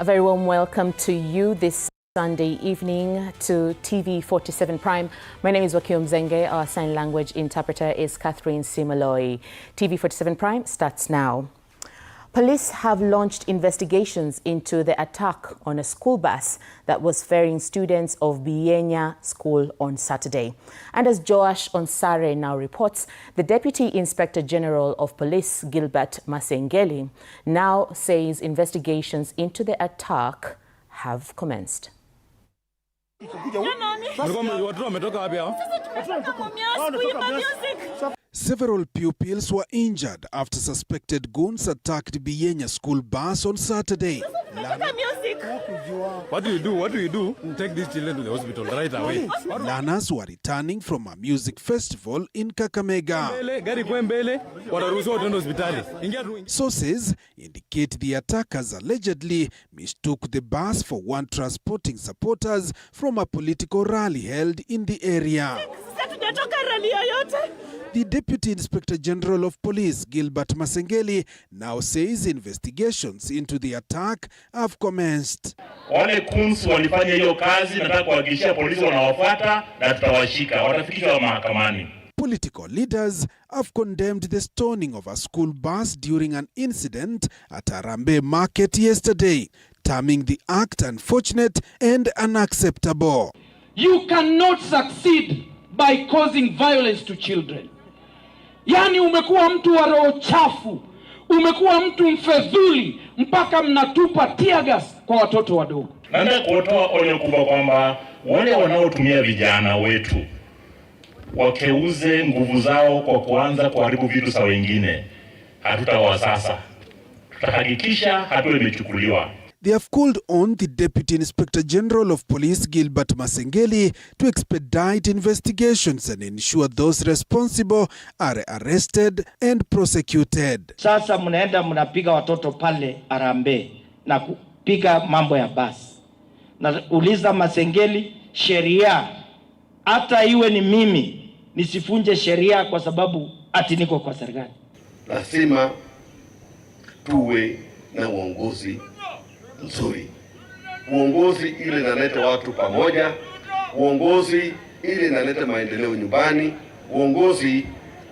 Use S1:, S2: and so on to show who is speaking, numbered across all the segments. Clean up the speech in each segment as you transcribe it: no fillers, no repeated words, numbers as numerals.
S1: A very warm welcome to you this Sunday evening to TV 47 Prime. My name is 𝐌𝐔𝐒𝐓 𝐖𝐎𝐑𝐘. Our sign language interpreter is Catherine Simoloi. TV 47 Prime starts now. Police have launched investigations into the attack on a school bus that was ferrying students of 𝐵𝐻𝐻𝐿 School on Saturday. And as 𝐻𝐿 𝐼𝐻 now reports, the Deputy Inspector General of Police, 𝐺𝐵𝐿 𝐼𝐻𝐿, now says investigations into the attack have commenced.
S2: Several pupils were injured after suspected goons attacked 𝐵𝐻𝐻𝐿 school bus on Saturday.
S3: What do you do? Take these children to the hospital right away.
S2: Learners were returning from a music festival in Kakamega. Sources indicate the attackers allegedly mistook the bus for one transporting supporters from a political rally held in the area. The Deputy Inspector General of Police, 𝐺𝐵𝐿 𝐼𝐻𝐿, now says investigations into the attack have commenced.
S4: Wale kunsu walifanya hiyo kazi, nataka kuhakikishia polisi wanawafuata na tutawashika, watafikishwa mahakamani.
S2: Political leaders have condemned the stoning of a school bus during an incident at Harambee Market yesterday, terming the act unfortunate and unacceptable.
S5: You cannot succeed by causing violence to children. Yani umekuwa mtu wa roho chafu, umekuwa mtu mfedhuli mpaka mnatupa tear gas kwa watoto wadogo.
S4: Naenda kutoa onyo kubwa kwamba wale wanaotumia vijana wetu wakeuze nguvu zao kwa kuanza kuharibu vitu za wengine, hatutawasasa. Tutahakikisha hatua imechukuliwa.
S2: They have called on the Deputy Inspector General of Police, 𝐺𝐵𝐿 𝐼𝐻𝐿, to expedite investigations and ensure those responsible are arrested and prosecuted.
S5: Sasa mnaenda mnapiga watoto pale Harambee na kupiga mambo ya basi. Na uliza 𝐼𝐻𝐿, sheria hata iwe ni mimi nisifunje sheria kwa sababu ati niko kwa serikali.
S6: Lazima tuwe na uongozi nzuri, uongozi ile inaleta watu pamoja, uongozi ile inaleta maendeleo nyumbani, uongozi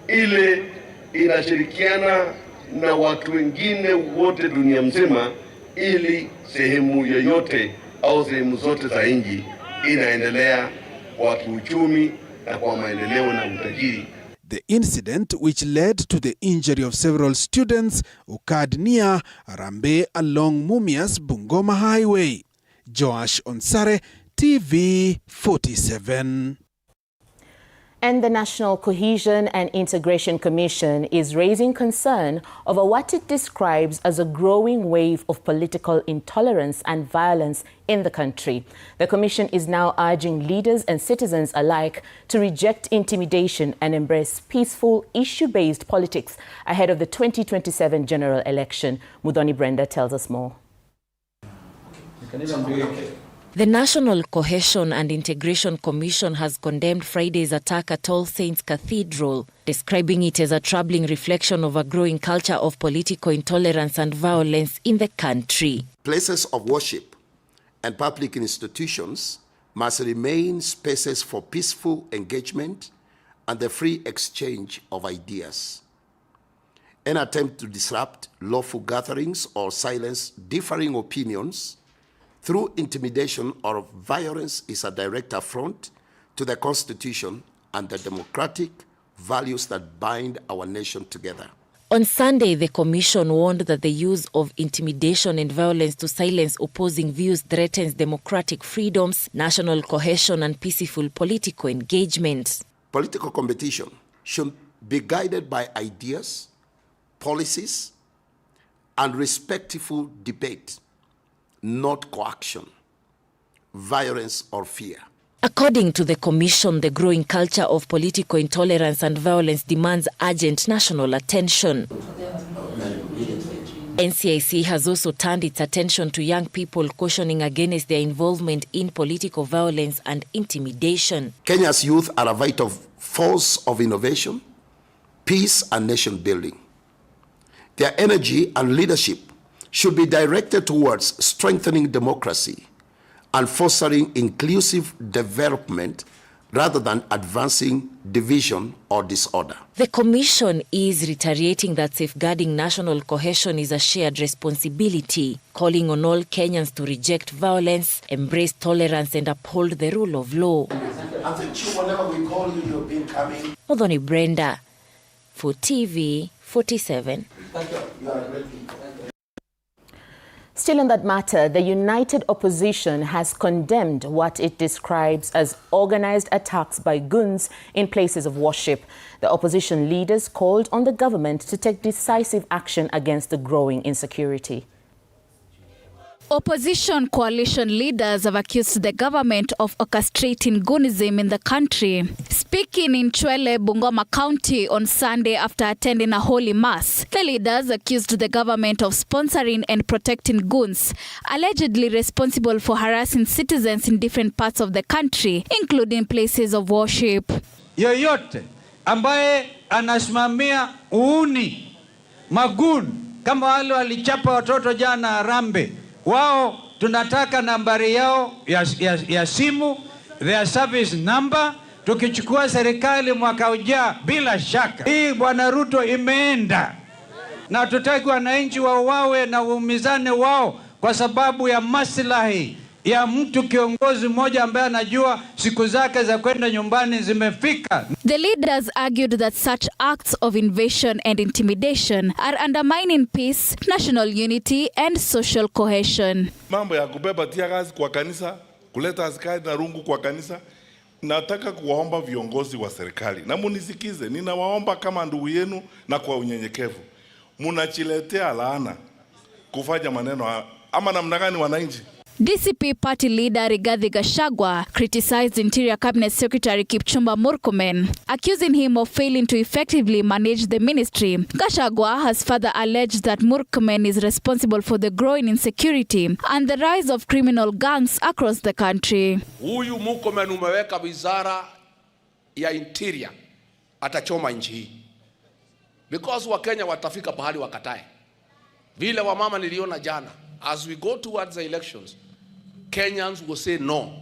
S6: ile inashirikiana na watu wengine wote dunia mzima, ili sehemu yoyote au sehemu zote za nchi inaendelea kwa kiuchumi na kwa maendeleo na utajiri.
S2: The incident, which led to the injury of several students, occurred near Harambee along Mumias Bungoma Highway. 𝐻𝐿 𝐼𝐻, TV 47.
S1: And the National Cohesion and Integration Commission is raising concern over what it describes as a growing wave of political intolerance and violence in the country. The Commission is now urging leaders and citizens alike to reject intimidation and embrace peaceful, issue-based politics ahead of the 2027 general election. Mudhoni Brenda tells us more.
S7: The National Cohesion and Integration Commission has condemned Friday's attack at All Saints Cathedral, describing it as a troubling reflection of a growing culture of political intolerance and violence in the country.
S8: Places of worship and public institutions must remain spaces for peaceful engagement and the free exchange of ideas. An attempt to disrupt lawful gatherings or silence differing opinions through intimidation or violence is a direct affront to the Constitution and the democratic values that bind our nation together.
S7: On Sunday, the Commission warned that the use of intimidation and violence to silence opposing views threatens democratic freedoms, national cohesion, and peaceful political engagement.
S8: Political competition should be guided by ideas, policies, and respectful debate, not coaction, violence, or fear.
S7: According to the Commission, the growing culture of political intolerance and violence demands urgent national attention. NCIC has also turned its attention to young people, cautioning against their involvement in political violence and intimidation.
S8: Kenya's youth are a vital force of innovation, peace, and nation building. Their energy and leadership should be directed towards strengthening democracy and fostering inclusive development rather than advancing division or disorder.
S7: The Commission is reiterating that safeguarding national cohesion is a shared responsibility, calling on all Kenyans to reject violence, embrace tolerance, and uphold the rule of law.
S8: Whenever we call you, you've been coming.
S7: Odhoni Brenda for TV 47.
S1: Still on that matter, the united opposition has condemned what it describes as organized attacks by goons in places of worship. The opposition leaders called on the government to take decisive action against the growing insecurity.
S9: Opposition coalition leaders have accused the government of orchestrating goonism in the country. Speaking in Chwele, Bungoma County on Sunday after attending a holy mass, the leaders accused the government of sponsoring and protecting goons, allegedly responsible for harassing citizens in different parts of the country, including places of worship.
S10: Yoyote ambaye anasimamia uuni magun kama wale walichapa watoto jana Harambee, wao tunataka nambari yao ya simu, their service number. Tukichukua serikali mwaka ujao, bila shaka hii Bwana Ruto imeenda, na tutaki wananchi wawe na umizane wao kwa sababu ya maslahi ya mtu kiongozi mmoja ambaye anajua siku zake za kwenda nyumbani zimefika.
S9: The leaders argued that such acts of invasion and intimidation are undermining peace, national unity and social cohesion.
S11: Mambo ya kubeba tia gazi kwa kanisa, kuleta askari na rungu kwa kanisa, nataka kuwaomba viongozi wa serikali na munisikize, ninawaomba kama ndugu yenu na kwa unyenyekevu, munachiletea laana kufanya maneno ama namna gani wananchi?
S9: DCP party leader Rigathi Gachagua criticized Interior Cabinet Secretary Kipchumba Murkomen, accusing him of failing to effectively manage the ministry. Gachagua has further alleged that Murkomen is responsible for the growing insecurity and the rise of criminal gangs across the country.
S12: Huyu Murkomen umeweka wizara ya Interior, atachoma nchi hii. Because Wakenya watafika pahali wakatae. Vile wamama niliona jana, as we go towards the elections, Kenyans will say no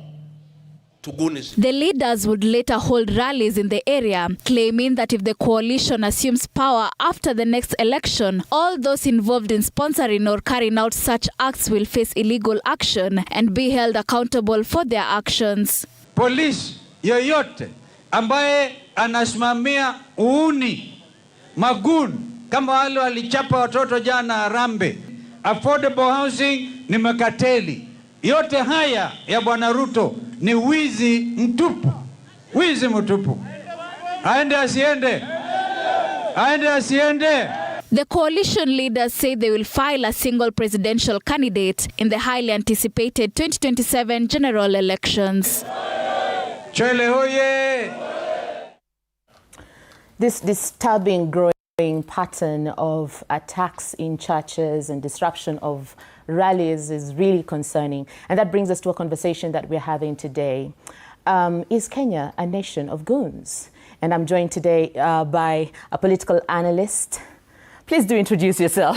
S12: to goonism.
S9: The leaders would later hold rallies in the area, claiming that if the coalition assumes power after the next election, all those involved in sponsoring or carrying out such acts will face illegal action and be held accountable for their actions.
S10: Police yoyote ambaye anasimamia uuni magun kama wale walichapa watoto jana Harambee, affordable housing ni makateli. Yote haya ya Bwana Ruto ni wizi mtupu. Wizi mtupu. Aende asiende. Aende asiende.
S9: The coalition leaders say they will file a single presidential candidate in the highly anticipated 2027 general elections.
S10: Chwele hoye!
S1: This disturbing growing pattern of attacks in churches and disruption of rallies is really concerning. And that brings us to a conversation that we're having today. Is Kenya a nation of goons? And I'm joined today by a political analyst. Please do introduce yourself.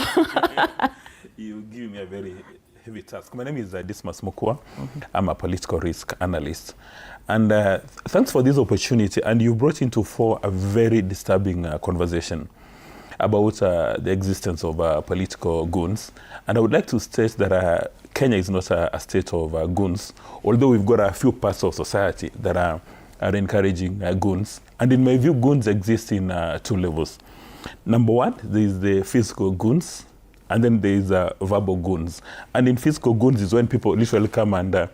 S3: You give me a very heavy task. My name is Dismas Mukwa. I'm a political risk analyst. And thanks for this opportunity. And you brought into fore a very disturbing conversation about the existence of political goons. And I would like to state that Kenya is not a state of goons, although we've got a few parts of society that are encouraging goons. And in my view, goons exist in two levels. Number one, there is the physical goons, and then there is verbal goons. And in physical goons is when people literally come and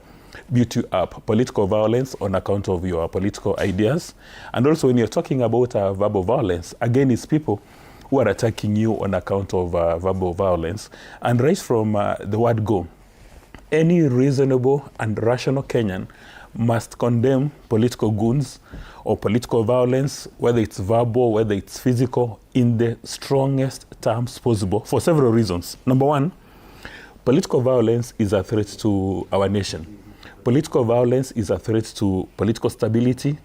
S3: beat you up, political violence on account of your political ideas. And also when you're talking about verbal violence, again, it's people who are attacking you on account of verbal violence. And right from the word go, any reasonable and rational Kenyan must condemn political goons or political violence, whether it's verbal, whether it's physical, in the strongest terms possible for several reasons. Number one, political violence is a threat to our nation. Political violence is a threat to political stability,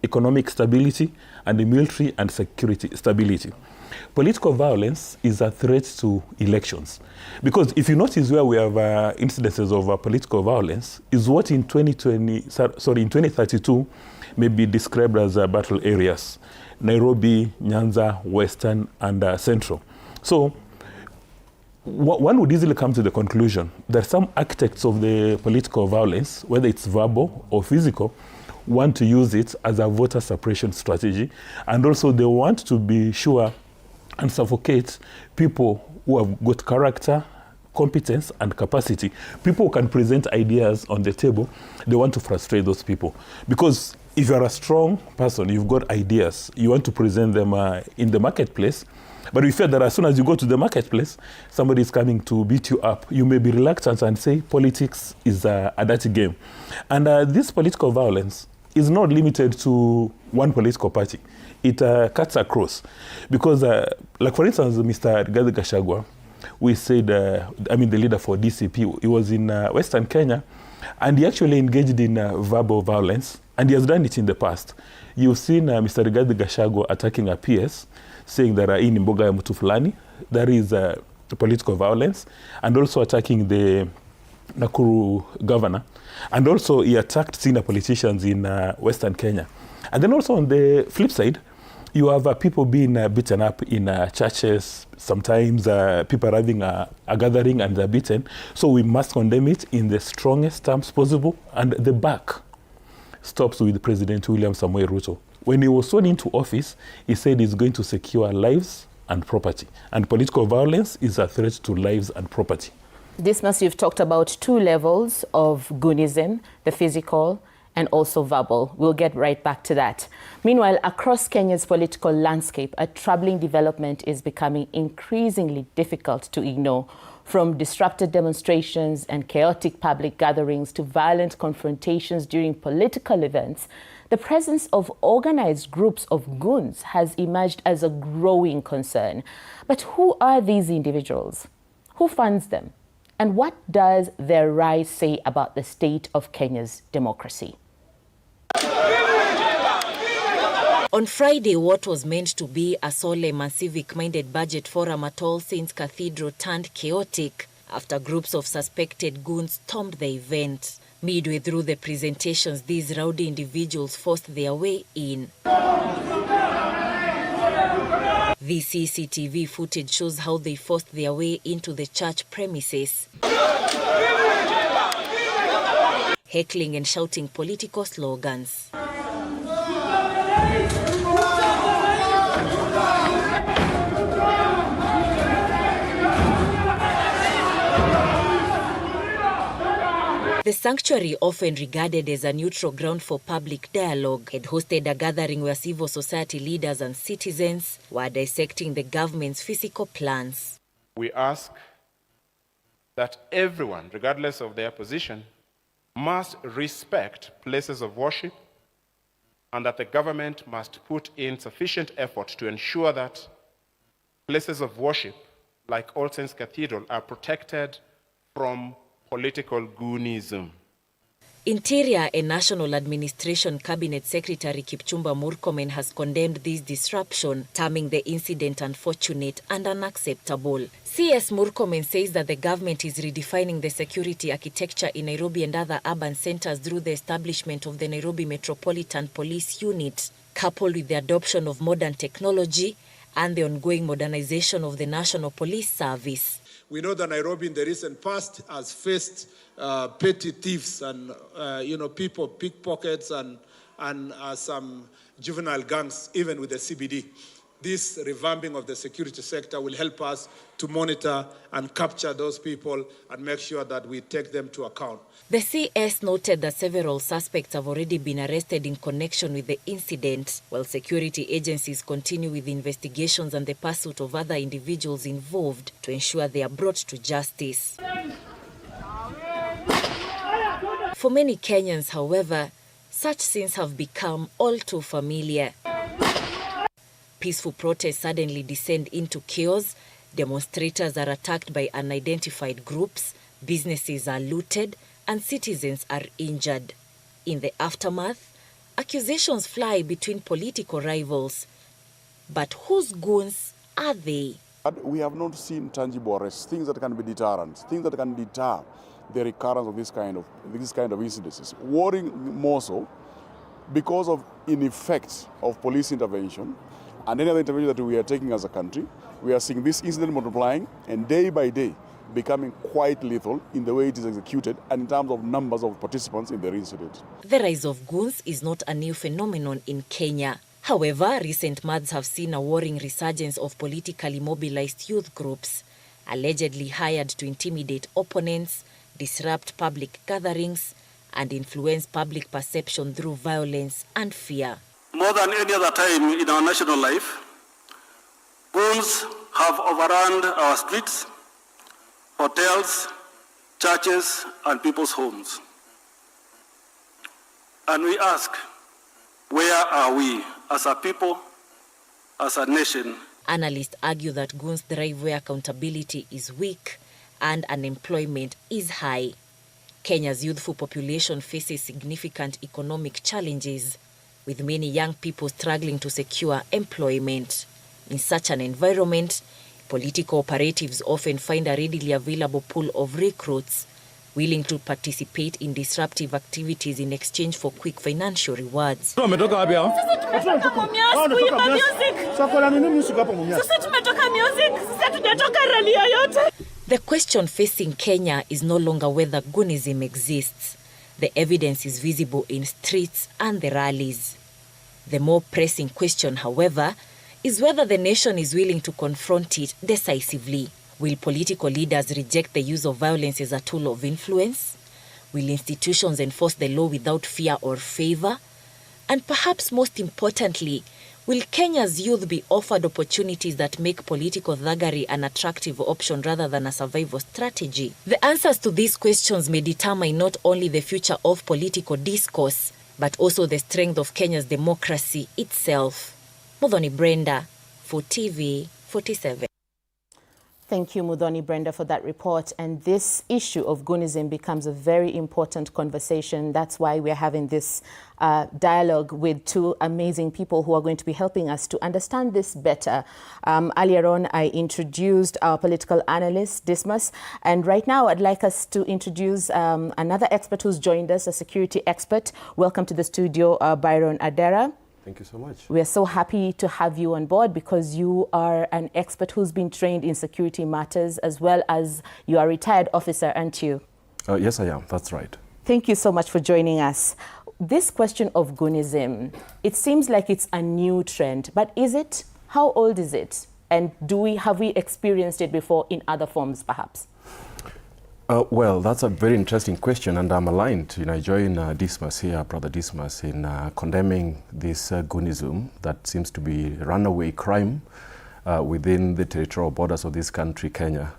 S3: economic stability, and the military and security stability. Political violence is a threat to elections. Because if you notice where we have incidences of political violence, is what in 2032 may be described as battle areas. Nairobi, Nyanza, Western, and Central. So one would easily come to the conclusion that some architects of the political violence, whether it's verbal or physical, want to use it as a voter suppression strategy. And also they want to be sure and suffocate people who have got character, competence, and capacity. People who can present ideas on the table, they want to frustrate those people. Because if you're a strong person, you've got ideas, you want to present them in the marketplace, but we fear that as soon as you go to the marketplace, somebody is coming to beat you up. You may be reluctant and say politics is a dirty game. And this political violence is not limited to one political party. It cuts across. Because, like for instance, Mr. 𝐷𝐾𝐓 𝐖𝐻𝐿, we said, the leader for DCP, he was in Western Kenya, and he actually engaged in verbal violence, and he has done it in the past. You've seen Mr. 𝐷𝐾𝐓 𝐖𝐻𝐿 attacking a PS, saying that hii ni mboga ya mtu fulani. That is political violence, and also attacking the Nakuru governor. And also he attacked senior politicians in Western Kenya. And then also on the flip side, you have people being beaten up in churches. Sometimes people are having a gathering and they're beaten. So we must condemn it in the strongest terms possible. And the buck stops with President William Samoei Ruto. When he was sworn into office, he said he's going to secure lives and property. And political violence is a threat to lives and property.
S1: Dismas, you've talked about two levels of goonism, the physical and also verbal. We'll get right back to that. Meanwhile, across Kenya's political landscape, a troubling development is becoming increasingly difficult to ignore. From disrupted demonstrations and chaotic public gatherings to violent confrontations during political events, the presence of organized groups of goons has emerged as a growing concern. But who are these individuals? Who funds them? And what does their rise say about the state of Kenya's democracy?
S7: On Friday, what was meant to be a solemn and civic-minded budget forum at All Saints Cathedral turned chaotic after groups of suspected goons stormed the event. Midway through the presentations, these rowdy individuals forced their way in. The CCTV footage shows how they forced their way into the church premises, heckling and shouting political slogans. The sanctuary, often regarded as a neutral ground for public dialogue, had hosted a gathering where civil society leaders and citizens were dissecting the government's fiscal plans.
S13: We ask that everyone, regardless of their position, must respect places of worship, and that the government must put in sufficient effort to ensure that places of worship, like All Saints Cathedral, are protected from political goonism.
S7: Interior and National Administration Cabinet Secretary Kipchumba Murkomen has condemned this disruption, terming the incident unfortunate and unacceptable. CS Murkomen says that the government is redefining the security architecture in Nairobi and other urban centers through the establishment of the Nairobi Metropolitan Police Unit, coupled with the adoption of modern technology and the ongoing modernization of the National Police Service.
S14: We know that Nairobi in the recent past has faced petty thieves and people, pickpockets and some juvenile gangs, even with the CBD. This revamping of the security sector will help us to monitor and capture those people and make sure that we take them to account.
S7: The CS noted that several suspects have already been arrested in connection with the incident, while security agencies continue with investigations and the pursuit of other individuals involved to ensure they are brought to justice. For many Kenyans, however, such scenes have become all too familiar. Peaceful protests suddenly descend into chaos, demonstrators are attacked by unidentified groups, businesses are looted, and citizens are injured. In the aftermath, accusations fly between political rivals. But whose goons are they?
S15: We have not seen tangible arrests, things that can be deterrent, things that can deter the recurrence of this kind of incidences. Worrying more so because of ineffect of police intervention and any other intervention that we are taking as a country. We are seeing this incident multiplying and day by day becoming quite lethal in the way it is executed and in terms of numbers of participants in the incident.
S7: The rise of goons is not a new phenomenon in Kenya. However, recent months have seen a worrying resurgence of politically mobilized youth groups, allegedly hired to intimidate opponents, disrupt public gatherings, and influence public perception through violence and fear.
S16: More than any other time in our national life, goons have overrun our streets, hotels, churches, and people's homes. And we ask, where are we as a people, as a nation?
S7: Analysts argue that goons thrive where accountability is weak and unemployment is high. Kenya's youthful population faces significant economic challenges, with many young people struggling to secure employment. In such an environment, political operatives often find a readily available pool of recruits willing to participate in disruptive activities in exchange for quick financial rewards. The question facing Kenya is no longer whether goonism exists. The evidence is visible in streets and the rallies. The more pressing question, however, is whether the nation is willing to confront it decisively. Will political leaders reject the use of violence as a tool of influence? Will institutions enforce the law without fear or favor? And perhaps most importantly, will Kenya's youth be offered opportunities that make political thuggery an attractive option rather than a survival strategy? The answers to these questions may determine not only the future of political discourse, but also the strength of Kenya's democracy itself. Muthoni Brenda for TV 47.
S1: Thank you, Muthoni Brenda, for that report. And this issue of goonism becomes a very important conversation. That's why we're having this dialogue with two amazing people who are going to be helping us to understand this better. Earlier on, I introduced our political analyst, Dismas. And right now, I'd like us to introduce another expert who's joined us, a security expert. Welcome to the studio, Byron Adera.
S17: Thank you so much.
S1: We are so happy to have you on board because you are an expert who's been trained in security matters, as well as you are a retired officer, aren't you?
S17: Yes, I am. That's right.
S1: Thank you so much for joining us. This question of goonism, it seems like it's a new trend, but is it? How old is it? And have we experienced it before in other forms, perhaps?
S17: Well, that's a very interesting question, and I'm aligned. I join Dismas here, Brother Dismas, in condemning this goonism that seems to be runaway crime within the territorial borders of this country, Kenya.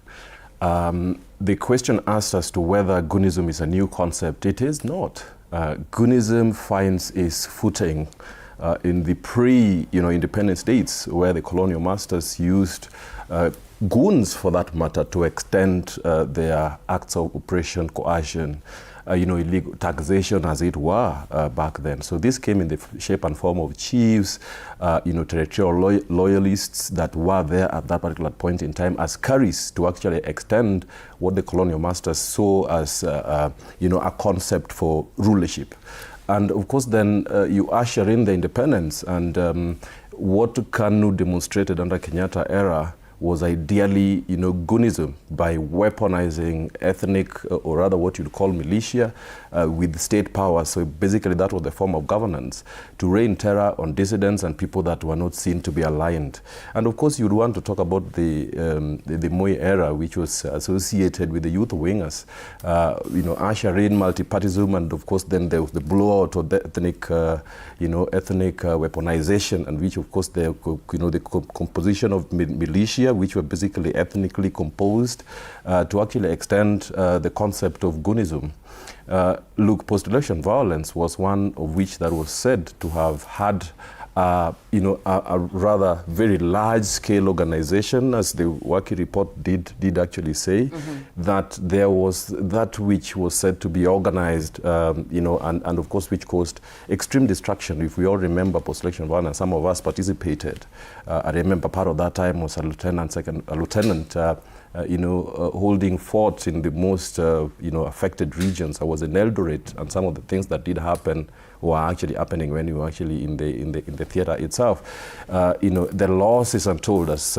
S17: The question asked as to whether goonism is a new concept. It is not. Goonism finds its footing in the pre-independent states, where the colonial masters used goons, for that matter, to extend their acts of oppression, coercion, illegal taxation, as it were, back then. So this came in the shape and form of chiefs, territorial loyalists that were there at that particular point in time as carries to actually extend what the colonial masters saw as, a concept for rulership. And of course, then you usher in the independence, and what KANU demonstrated under Kenyatta era was ideally, goonism, by weaponizing ethnic, or rather what you'd call militia, with state power. So basically that was the form of governance, to rain terror on dissidents and people that were not seen to be aligned. And of course you'd want to talk about the Moi era, which was associated with the youth wingers, usher in multipartyism, and of course then there was the blowout of the ethnic weaponization, and which of course the composition of militia, which were basically ethnically composed, to actually extend the concept of goonism. Look, post-election violence was one of which that was said to have had a rather very large-scale organization, as the WACI report did actually say, that there was that which was said to be organized, and of course which caused extreme destruction. If we all remember post-election one, and some of us participated, I remember part of that time was a lieutenant, holding fort in the most, affected regions. I was in Eldoret, and some of the things that did happen were actually happening when you were actually in the theater itself. The loss is untold, as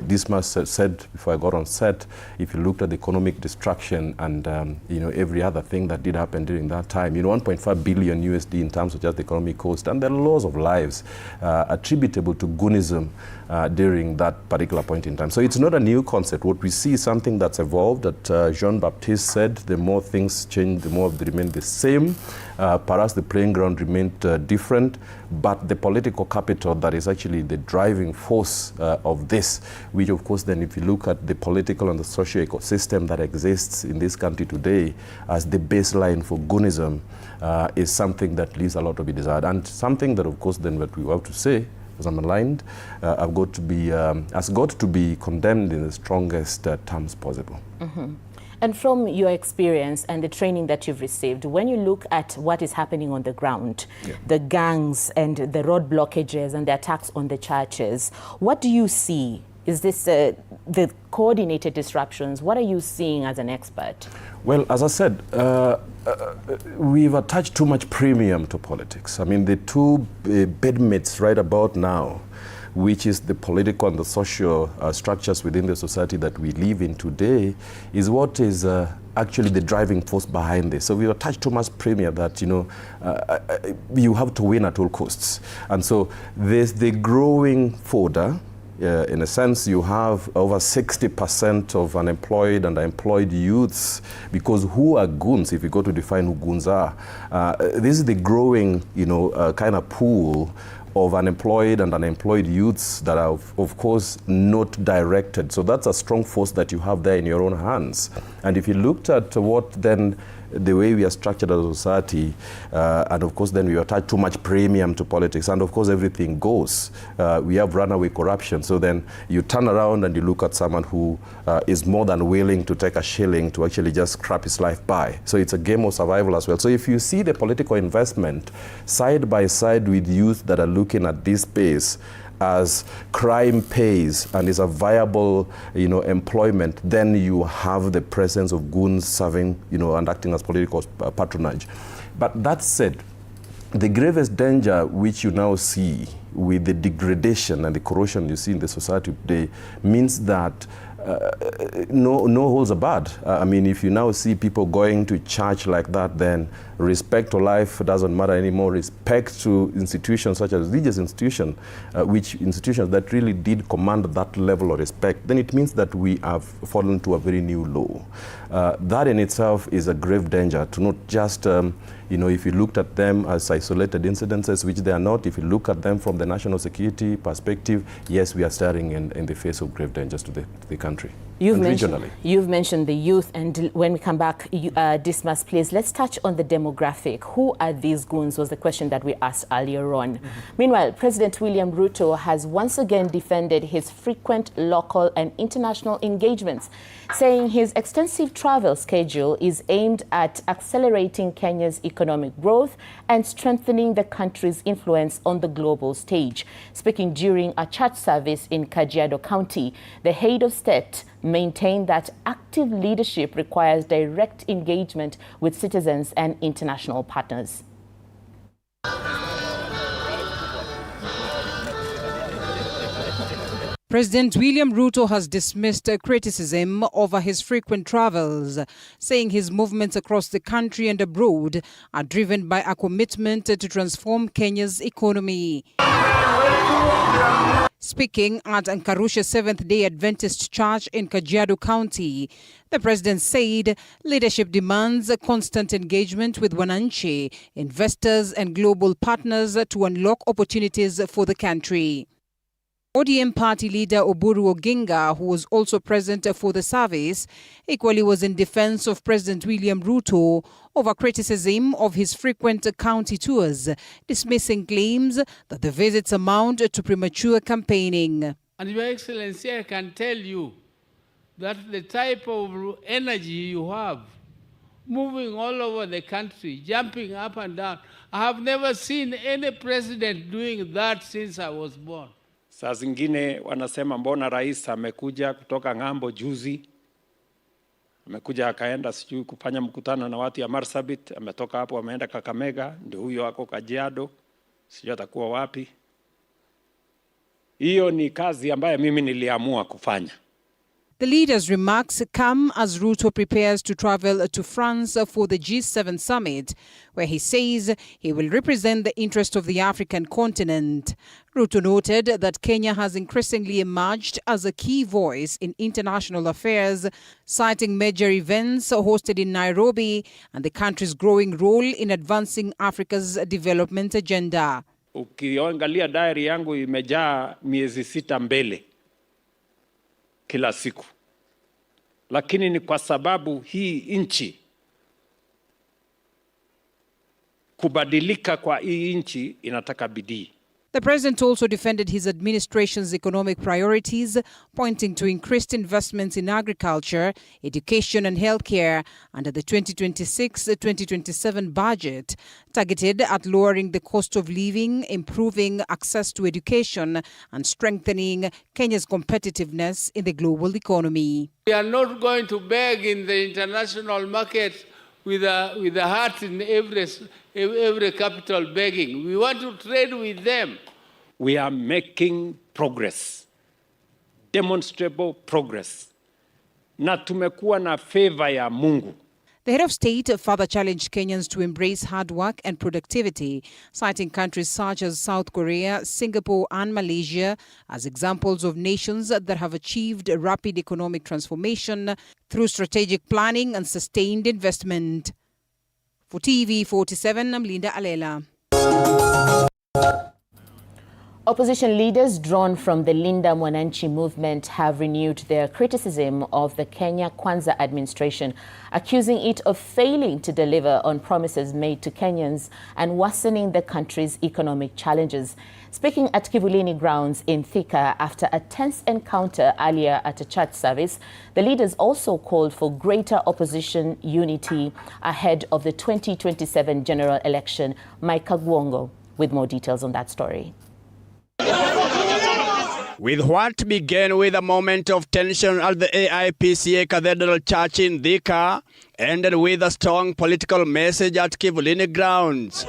S17: Dismas said before I got on set. If you looked at the economic destruction and every other thing that did happen during that time, 1.5 billion USD in terms of just the economic cost, and the loss of lives attributable to Goonism during that particular point in time. So it's not a new concept. What we see is something that's evolved, that Jean-Baptiste said, the more things change, the more they remain the same. Perhaps the playing ground remained different, but the political capital that is actually the driving force of this, which of course then if you look at the political and the social ecosystem that exists in this country today as the baseline for Goonism, is something that leaves a lot to be desired, and something that of course then what we have to say, as I'm aligned, has got to be condemned in the strongest terms possible.
S1: And from your experience and the training that you've received, when you look at what is happening on the ground, the gangs and the road blockages and the attacks on the churches, what do you see? Is this the coordinated disruptions? What are you seeing as an expert?
S17: Well, as I said, we've attached too much premium to politics. I mean, the two bedmates right about now, which is the political and the social structures within the society that we live in today, is what is actually the driving force behind this. So we attach too much premium that, you have to win at all costs. And so there's the growing fodder. In a sense, you have over 60% of unemployed and employed youths, because who are goons, if you go to define who goons are? This is the growing, kind of pool of unemployed and unemployed youths that are, of course, not directed. So that's a strong force that you have there in your own hands. And if you looked at what then the way we are structured as a society, and of course then we attach too much premium to politics, and of course everything goes. We have runaway corruption, so then you turn around and you look at someone who is more than willing to take a shilling to actually just scrap his life by. So it's a game of survival as well. So if you see the political investment side by side with youth that are looking at this space as crime pays and is a viable, employment, then you have the presence of goons serving, and acting as political patronage. But that said, the gravest danger which you now see with the degradation and the corrosion you see in the society today means that no holds are barred. I mean, if you now see people going to church like that, then respect to life doesn't matter anymore. Respect to institutions such as religious institutions, which institutions that really did command that level of respect, then it means that we have fallen to a very new low. That in itself is a grave danger, to not just, if you looked at them as isolated incidences, which they are not. If you look at them from the national security perspective, yes, we are staring in the face of grave dangers to the country. You've
S1: mentioned the youth, and when we come back, Dismas, please, let's touch on the demographic. Who are these goons was the question that we asked earlier on. Meanwhile, President William Ruto has once again defended his frequent local and international engagements, saying his extensive travel schedule is aimed at accelerating Kenya's economic growth and strengthening the country's influence on the global stage. Speaking during a church service in Kajiado County, the head of state maintained that active leadership requires direct engagement with citizens and international partners.
S18: President William Ruto has dismissed criticism over his frequent travels, saying his movements across the country and abroad are driven by a commitment to transform Kenya's economy. Speaking at Nkarusha Seventh-day Adventist Church in Kajiado County, the president said leadership demands constant engagement with wananchi, investors and global partners to unlock opportunities for the country. ODM party leader Oburu Oginga, who was also present for the service, equally was in defense of President William Ruto over criticism of his frequent county tours, dismissing claims that the visits amount to premature campaigning.
S19: And Your Excellency, I can tell you that the type of energy you have, moving all over the country, jumping up and down, I have never seen any president doing that since I was born.
S20: Saa zingine wanasema mbona rais amekuja kutoka ng'ambo juzi, amekuja akaenda sijui kufanya mkutano na watu ya Marsabit, ametoka hapo ameenda Kakamega, ndio huyo ako Kajiado, sijui atakuwa wapi. Hiyo ni kazi ambayo mimi niliamua kufanya.
S18: The leader's remarks come as Ruto prepares to travel to France for the G7 summit, where he says he will represent the interest of the African continent. Ruto noted that Kenya has increasingly emerged as a key voice in international affairs, citing major events hosted in Nairobi and the country's growing role in advancing Africa's development agenda.
S20: Ukiangalia diary yangu imejaa miezi 6 mbele kila siku. Lakini ni kwa sababu hii nchi, kubadilika kwa hii nchi inataka bidii.
S18: The president also defended his administration's economic priorities, pointing to increased investments in agriculture, education and healthcare under the 2026-2027 budget, targeted at lowering the cost of living, improving access to education, and strengthening Kenya's competitiveness in the global economy.
S19: We are not going to beg in the international market with a heart in every capital begging. We want to trade with them.
S20: We are making progress, demonstrable progress. Na tumekuwa na favor ya Mungu.
S18: The head of state further challenged Kenyans to embrace hard work and productivity, citing countries such as South Korea, Singapore and Malaysia as examples of nations that have achieved rapid economic transformation through strategic planning and sustained investment. For TV47, I'm Linda Alela.
S1: Opposition leaders drawn from the Linda Mwananchi movement have renewed their criticism of the Kenya Kwanza administration, accusing it of failing to deliver on promises made to Kenyans and worsening the country's economic challenges. Speaking at Kivulini grounds in Thika after a tense encounter earlier at a church service, the leaders also called for greater opposition unity ahead of the 2027 general election. Micah Gwongo with more details on that story.
S21: With what began with a moment of tension at the AIPCA Cathedral Church in Thika, ended with a strong political message at Kivulini grounds.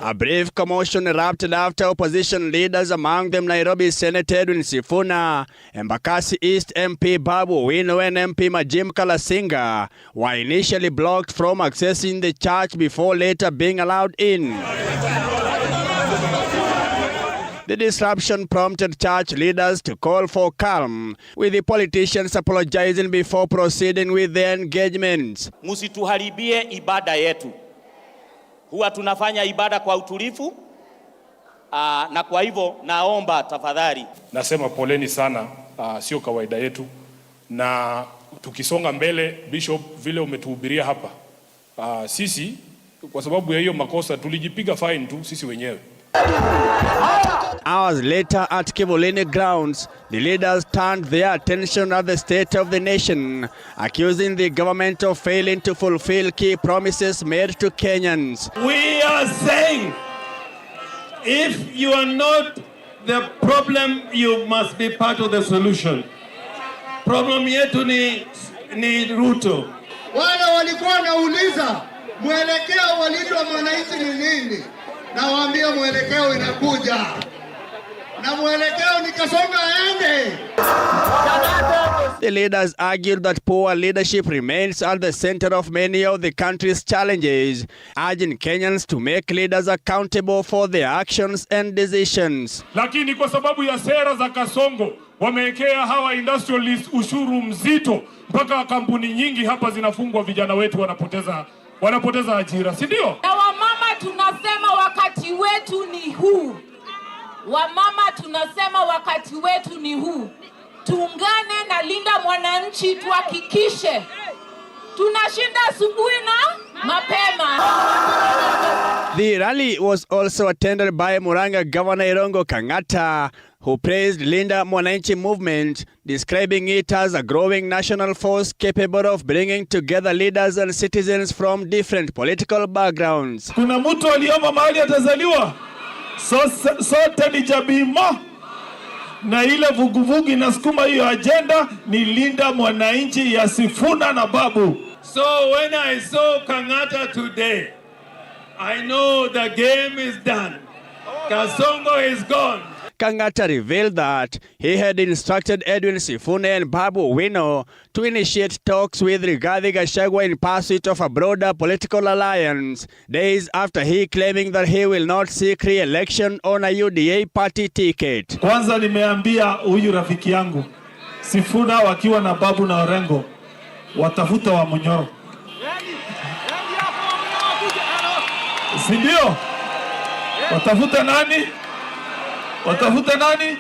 S21: A brief commotion erupted after opposition leaders, among them Nairobi Senator Edwin Sifuna, Embakasi East MP Babu Owino and MP Majim Kalasinga, were initially blocked from accessing the church before later being allowed in. The disruption prompted church leaders to call for calm, with the politicians apologizing before proceeding with their engagements.
S22: Musituharibie ibada yetu. Huwa tunafanya ibada kwa utulivu, na kwa hivyo naomba tafadhali.
S23: Nasema poleni sana, sio kawaida yetu, na tukisonga mbele Bishop vile umetuhubiria hapa, sisi kwa sababu ya hiyo makosa tulijipiga fine tu sisi wenyewe.
S21: Hours later at Kivulini grounds, the leaders turned their attention at the state of the nation, accusing the government of failing to fulfill key promises made to Kenyans.
S24: We are saying, if you are not the problem, you must be part of the solution. Problem yetu ni Ruto.
S25: Wale walikuwa wanauliza mwelekeo wa Linda Mwananchi ni nini? Na waambie mwelekeo inakuja. Na mwelekeo ni Kasonga aende.
S21: The leaders argued that poor leadership remains at the center of many of the country's challenges, urging Kenyans to make leaders accountable for their actions and decisions.
S23: Lakini kwa sababu ya sera za Kasongo, wamewekea hawa industrialists ushuru mzito, mpaka kampuni nyingi hapa zinafungwa, vijana wetu wanapoteza ajira, si ndio?
S26: Na wamama tunasema wakati wetu ni
S2: huu. Wamama tunasema wakati wetu ni huu. Tuungane na Linda Mwananchi tuhakikishe tunashinda asubuhi na mapema.
S21: The rally was also attended by Murang'a Governor Irungu Kang'ata, who praised Linda Mwananchi movement, describing it as a growing national force capable of bringing together leaders and citizens from different political backgrounds.
S24: Kuna mtu aliomba mahali atazaliwa, sote ni jamii na ile vuguvugu inasukuma hiyo agenda ni Linda Mwananchi ya Sifuna na Babu. So when I saw Kang'ata today, I know the game is done. Kasongo is gone.
S21: Kang'ata revealed that he had instructed Edwin Sifuna and Babu Owino to initiate talks with Rigathi Gachagua in pursuit of a broader political alliance, days after he claiming that he will not seek re-election on a UDA party ticket.
S24: Kwanza nimeambia huyu rafiki yangu Sifuna wakiwa na Babu na Orengo watafuta wa Munyoro. Sindio? Watafuta nani? Watafuta nani?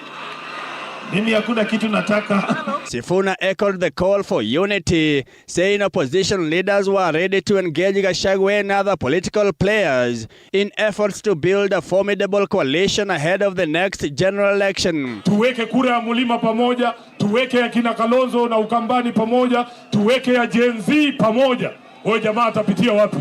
S24: Mimi hakuna kitu nataka.
S21: Sifuna echoed the call for unity, saying opposition leaders were ready to engage Gachagua and other political players in efforts to build a formidable coalition ahead of the next general election.
S23: Tuweke kura ya Mulima pamoja, tuweke ya kina Kalonzo na Ukambani pamoja, tuweke ya Gen Z pamoja. Wewe jamaa atapitia wapi?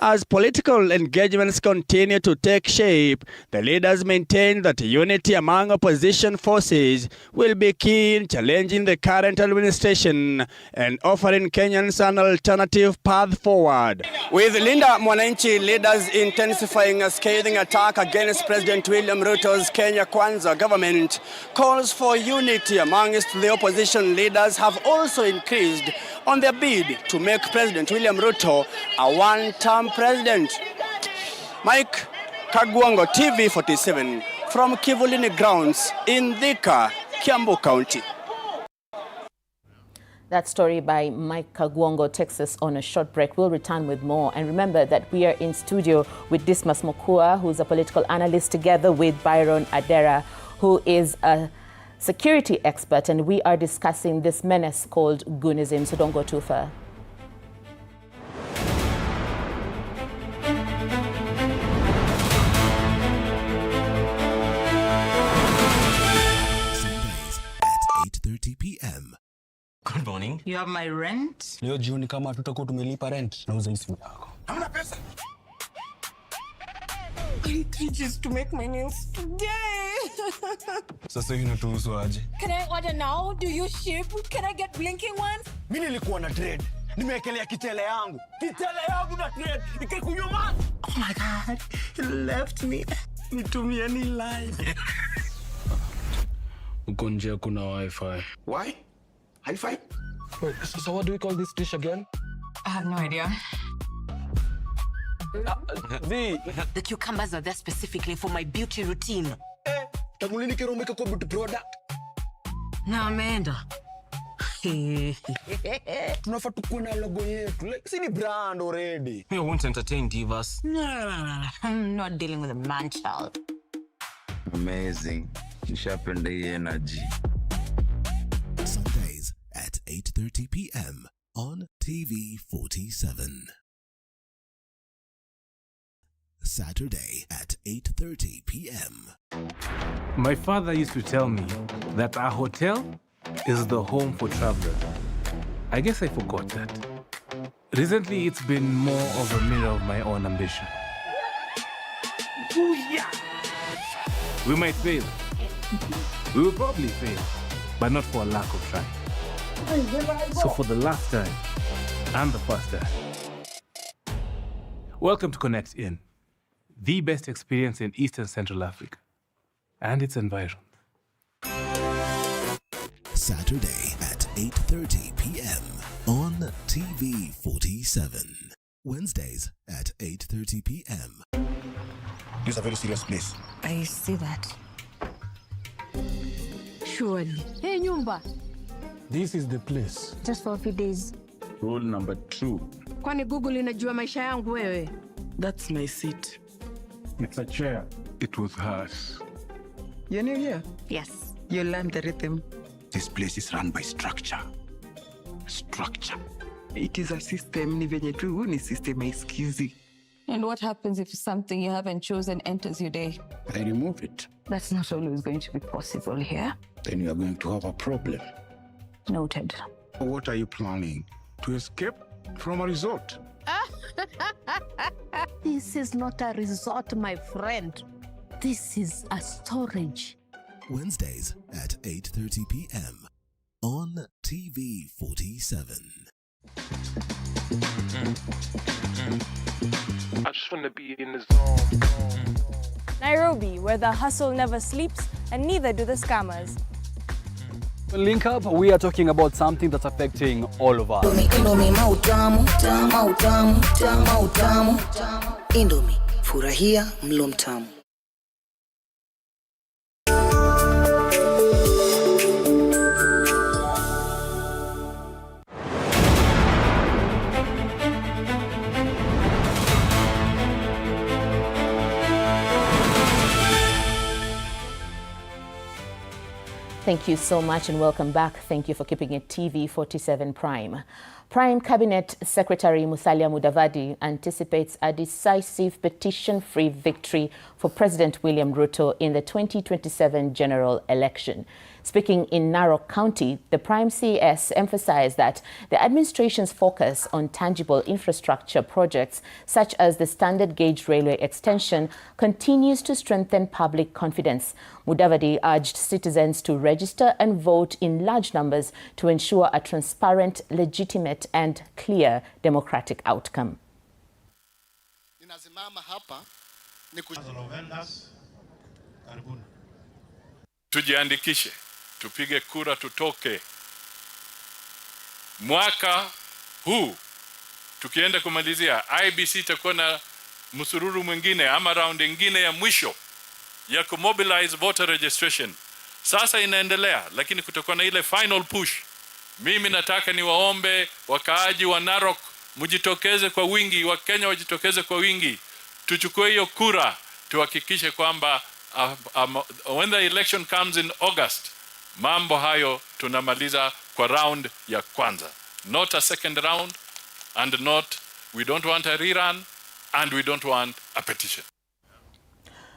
S21: As political engagements continue to take shape, the leaders maintain that unity among opposition forces will be key in challenging the current administration and offering Kenyans an alternative path forward. With Linda Mwananchi leaders intensifying a scathing attack against President William Ruto's Kenya Kwanza government, calls for unity amongst the opposition leaders have also increased on their bid to make President William Ruto a one-term president. Mike Kagwango, TV 47, from Kivulini grounds in Thika, Kiambu County.
S1: That story by Mike Kagwango takes us on a short break. We'll return with more. And remember that we are in studio with Dismas Mokua, who's a political analyst, together with Byron Adera, who is a security expert, and we are discussing this menace called Goonism, so don't go too far.
S4: Sundays at 8:30 p.m.
S5: Good morning. You have my rent?
S4: Leo jioni kama tutakuwa tumelipa rent, nauza hii simu yako.
S5: Hamna pesa. I need 3 G's to make my nails today.
S4: Sasa hivi natuhusu aje?
S5: Can I order now? Do you ship? Can I get blinking ones?
S4: Mimi nilikuwa na trade. Nimewekelea kitele yangu. Kitele yangu na trade. Nikikunyuma.
S5: Oh my God. You left me.
S4: Nitumie ni live. Uko nje kuna wifi.
S5: Why? Hi-Fi?
S4: Wait, so what do we call this dish again?
S5: I have no idea.
S4: The
S5: cucumbers are there specifically for my beauty routine.
S4: Tamulini kero make a beauty product.
S5: Na ameenda.
S4: Tunafaa tukuwe na logo yetu. Like, si ni brand already.
S5: We won't entertain divas. No. I'm not dealing with a man child.
S6: Amazing. Nishapenda hii energy.
S4: Sundays at 8:30 p.m. on TV 47. Saturday at 8:30 p.m.
S8: My father used to tell me that a hotel is the home for travelers. I guess I forgot that. Recently, it's been more of a mirror of my own ambition. Ooh, yeah. We might fail. We will probably fail, but not for a lack of trying. So for the last time, and the first time, welcome to Connect In, the best experience in Eastern Central Africa and its environs.
S4: Saturday at 8:30 p.m. on TV 47. Wednesdays at 8:30 p.m.
S6: This is a very serious place.
S5: I see that.
S26: Surely. Hey, nyumba.
S6: This is the place.
S26: Just for a few days.
S6: Rule number 2.
S26: Kwani Google inajua maisha yangu wewe?
S6: That's my seat.
S8: It's a chair. It was hers.
S3: You're new here? Yes. You learned the rhythm.
S6: This place is run by structure. Structure.
S3: It is a system. Ni venye tu ni system haisikizi.
S26: And what happens if something you haven't chosen enters your day?
S6: I remove it.
S26: That's not always going to be possible here.
S6: Then you are going to have a problem.
S26: Noted.
S6: What are you planning?
S8: To escape from a resort.
S26: This is not a resort, my friend. This is a storage.
S9: Wednesdays at 8:30 p.m. on TV 47.
S8: I just want to be in the zone.
S10: Nairobi, where the hustle never sleeps and neither do the scammers.
S11: On Link Up, we are talking about something that's affecting all of us.
S12: Indomie, furahia mlo mtamu.
S1: Thank you so much and welcome back. Thank you for keeping it TV 47 Prime. Prime Cabinet Secretary Musalia Mudavadi anticipates a decisive petition-free victory for President William Ruto in the 2027 general election. Speaking in Narok County, the Prime CES emphasized that the administration's focus on tangible infrastructure projects such as the standard gauge railway extension continues to strengthen public confidence. Mudavadi urged citizens to register and vote in large numbers to ensure a transparent, legitimate and clear democratic outcome.
S13: Tujiandikishe, tupige kura, tutoke. Mwaka huu tukienda kumalizia, IBC itakuwa na msururu mwingine ama round nyingine ya mwisho ya kumobilize voter registration. Sasa inaendelea, lakini kutakuwa na ile final push. Mimi nataka niwaombe wakaaji wa Narok mjitokeze kwa wingi, wa Kenya wajitokeze kwa wingi. Tuchukue hiyo kura, tuhakikishe kwamba when the election comes in August, mambo hayo tunamaliza kwa round ya kwanza. Not a second round, and we don't want a rerun, and we don't want a petition.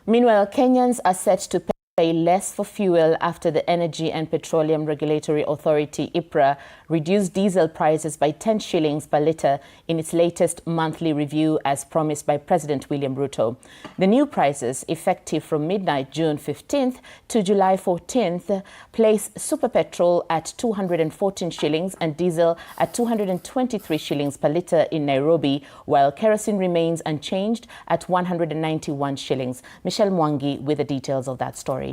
S1: Meanwhile, Kenyans are set to pay less for fuel after the Energy and Petroleum Regulatory Authority, IPRA, reduced diesel prices by 10 shillings per litre in its latest monthly review as promised by President William Ruto. The new prices, effective from midnight June 15th to July 14th, place super petrol at 214 shillings and diesel at 223 shillings per litre in Nairobi, while kerosene remains unchanged at 191 shillings. Michelle Mwangi with the details of that story.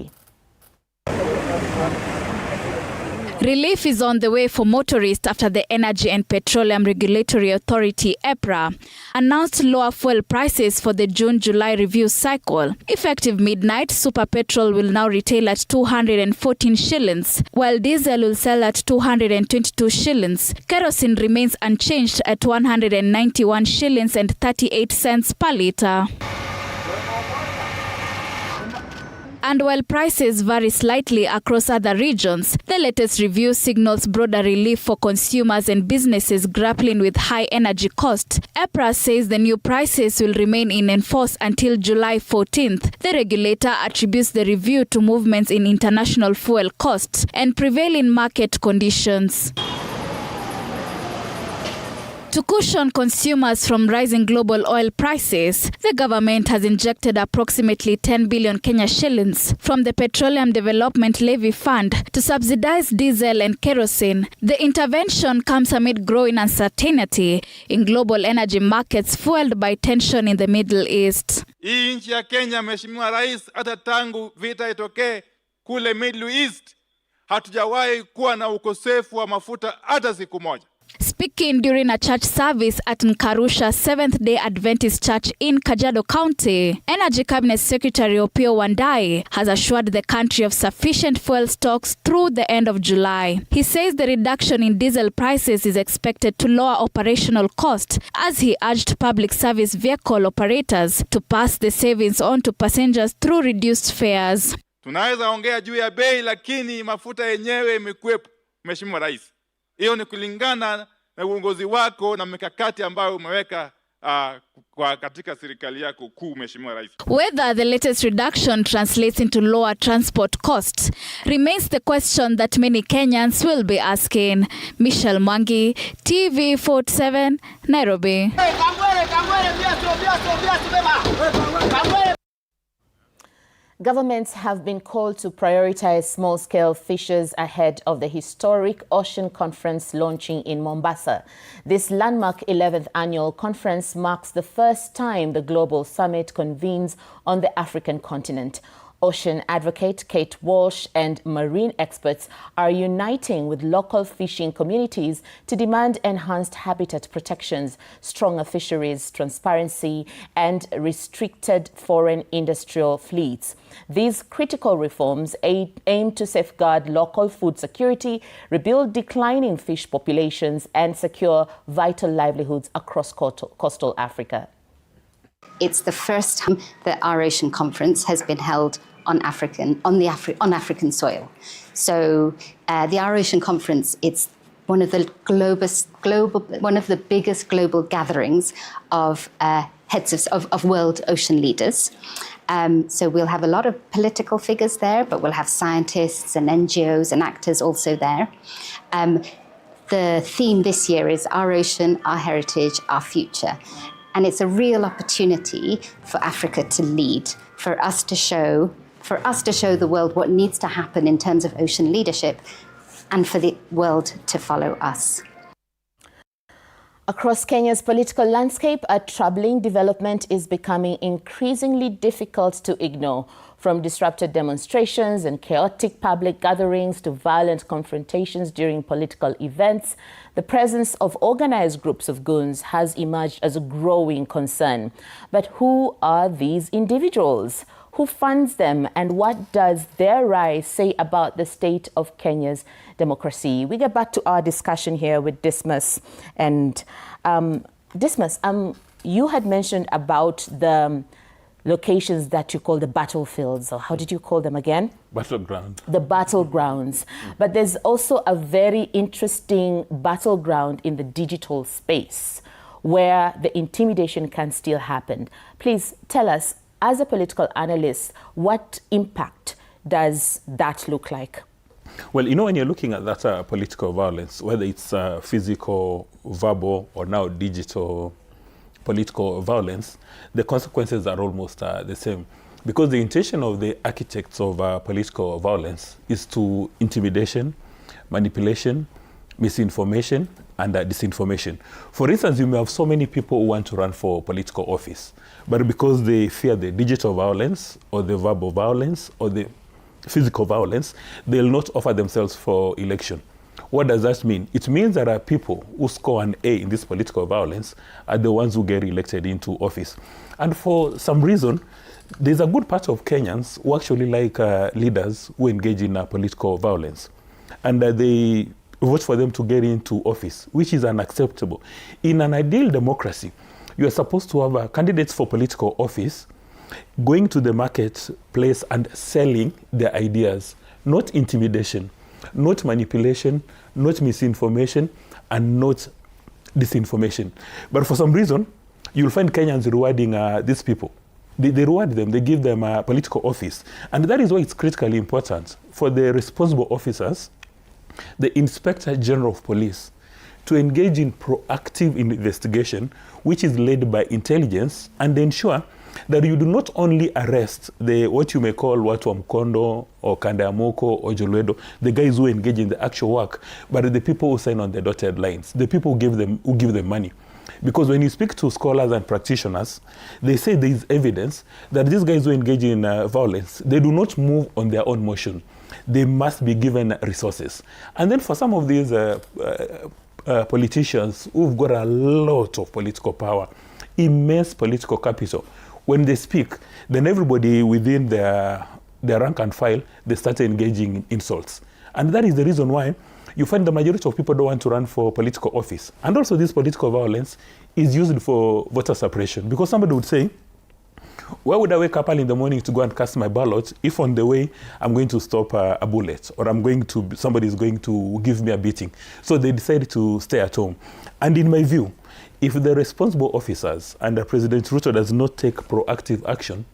S27: Relief is on the way for motorists after the Energy and Petroleum Regulatory Authority, EPRA, announced lower fuel prices for the June-July review cycle. Effective midnight, super petrol will now retail at 214 shillings, while diesel will sell at 222 shillings. Kerosene remains unchanged at 191 shillings and 38 cents per litre. And while prices vary slightly across other regions, the latest review signals broader relief for consumers and businesses grappling with high energy costs. EPRA says the new prices will remain in force until July 14th. The regulator attributes the review to movements in international fuel costs and prevailing market conditions. To cushion consumers from rising global oil prices, the government has injected approximately 10 billion Kenya shillings from the Petroleum Development Levy Fund to subsidize diesel and kerosene. The intervention comes amid growing uncertainty in global energy markets fueled by tension in the Middle East.
S28: Hii nchi ya Kenya, Mheshimiwa Rais, hata tangu vita itokee kule Middle East, hatujawahi kuwa na ukosefu wa mafuta hata siku moja.
S27: Speaking during a church service at Nkarusha Seventh-day Adventist Church in Kajiado County, Energy Cabinet Secretary Opiyo Wandayi has assured the country of sufficient fuel stocks through the end of July. He says the reduction in diesel prices is expected to lower operational costs, as he urged public service vehicle operators to pass the savings on to passengers through reduced fares.
S28: Tunaweza ongea juu ya bei, lakini mafuta yenyewe imekuwepo, Mheshimiwa Rais. Hiyo ni kulingana na uongozi wako na mikakati ambayo umeweka kwa katika serikali yako kuu, Mheshimiwa Rais.
S27: Whether the latest reduction translates into lower transport costs remains the question that many Kenyans will be asking. Michelle Mwangi, TV47, Nairobi.
S1: Governments have been called to prioritize small-scale fishers ahead of the historic Ocean Conference launching in Mombasa. This landmark 11th annual conference marks the first time the global summit convenes on the African continent. Ocean advocate Kate Walsh and marine experts are uniting with local fishing communities to demand enhanced habitat protections, stronger fisheries transparency, and restricted foreign industrial fleets. These critical reforms aim to safeguard local food security, rebuild declining fish populations, and secure vital livelihoods across coastal Africa.
S7: It's the first time that our Ocean Conference has been held on African soil. So the Our Ocean Conference, it's one of the biggest global gatherings of heads of world ocean leaders. So we'll have a lot of political figures there, but we'll have scientists and NGOs and actors also there. The theme this year is Our Ocean, Our Heritage, Our Future. And it's a real opportunity for Africa to lead, for us to show the world what needs to happen in terms of ocean leadership, and for the world to follow us.
S1: Across Kenya's political landscape, a troubling development is becoming increasingly difficult to ignore. From disrupted demonstrations and chaotic public gatherings to violent confrontations during political events, the presence of organized groups of goons has emerged as a growing concern. But who are these individuals? Who funds them, and what does their rise say about the state of Kenya's democracy? We get back to our discussion here with Dismas. And Dismas, you had mentioned about the locations that you call the battlefields, or how did you call them again?
S8: Battleground.
S1: The battlegrounds. But there's also a very interesting battleground in the digital space where the intimidation can still happen. Please tell us, as a political analyst, what impact does that look like?
S14: Well, you know, when you're looking at that political violence, whether it's physical, verbal, or now digital political violence, the consequences are almost the same. Because the intention of the architects of political violence is to intimidation, manipulation, misinformation, and disinformation. For instance, you may have so many people who want to run for political office, but because they fear the digital violence or the verbal violence or the physical violence, they'll not offer themselves for election. What does that mean? It means there are people who score an A in this political violence are the ones who get elected into office. And for some reason, there's a good part of Kenyans who actually like leaders who engage in political violence. And they vote for them to get into office, which is unacceptable. In an ideal democracy, you are supposed to have candidates for political office going to the marketplace and selling their ideas, not intimidation, not manipulation, not misinformation, and not disinformation. But for some reason, you'll find Kenyans rewarding these people. They reward them, they give them a political office. And that is why it's critically important for the responsible officers, the Inspector General of Police, to engage in proactive investigation, which is led by intelligence, and ensure that you do not only arrest what you may call watu wa mkondo or kandamoko or jolwedo, the guys who engage in the actual work, but the people who sign on the dotted lines, the people who give them money. Because when you speak to scholars and practitioners, they say there is evidence that these guys who engage in violence, they do not move on their own motion. They must be given resources. And then for some of these politicians who've got a lot of political power, immense political capital. When they speak, then everybody within their rank and file, they start engaging in insults. And that is the reason why you find the majority of people don't want to run for political office. And also this political violence is used for voter suppression. Because somebody would say, why would I wake up early in the morning to go and cast my ballot if on the way I'm going to stop a bullet or somebody is going to give me a beating? So they decide to stay at home. And in my view, if the responsible officers under President Ruto does not take proactive action,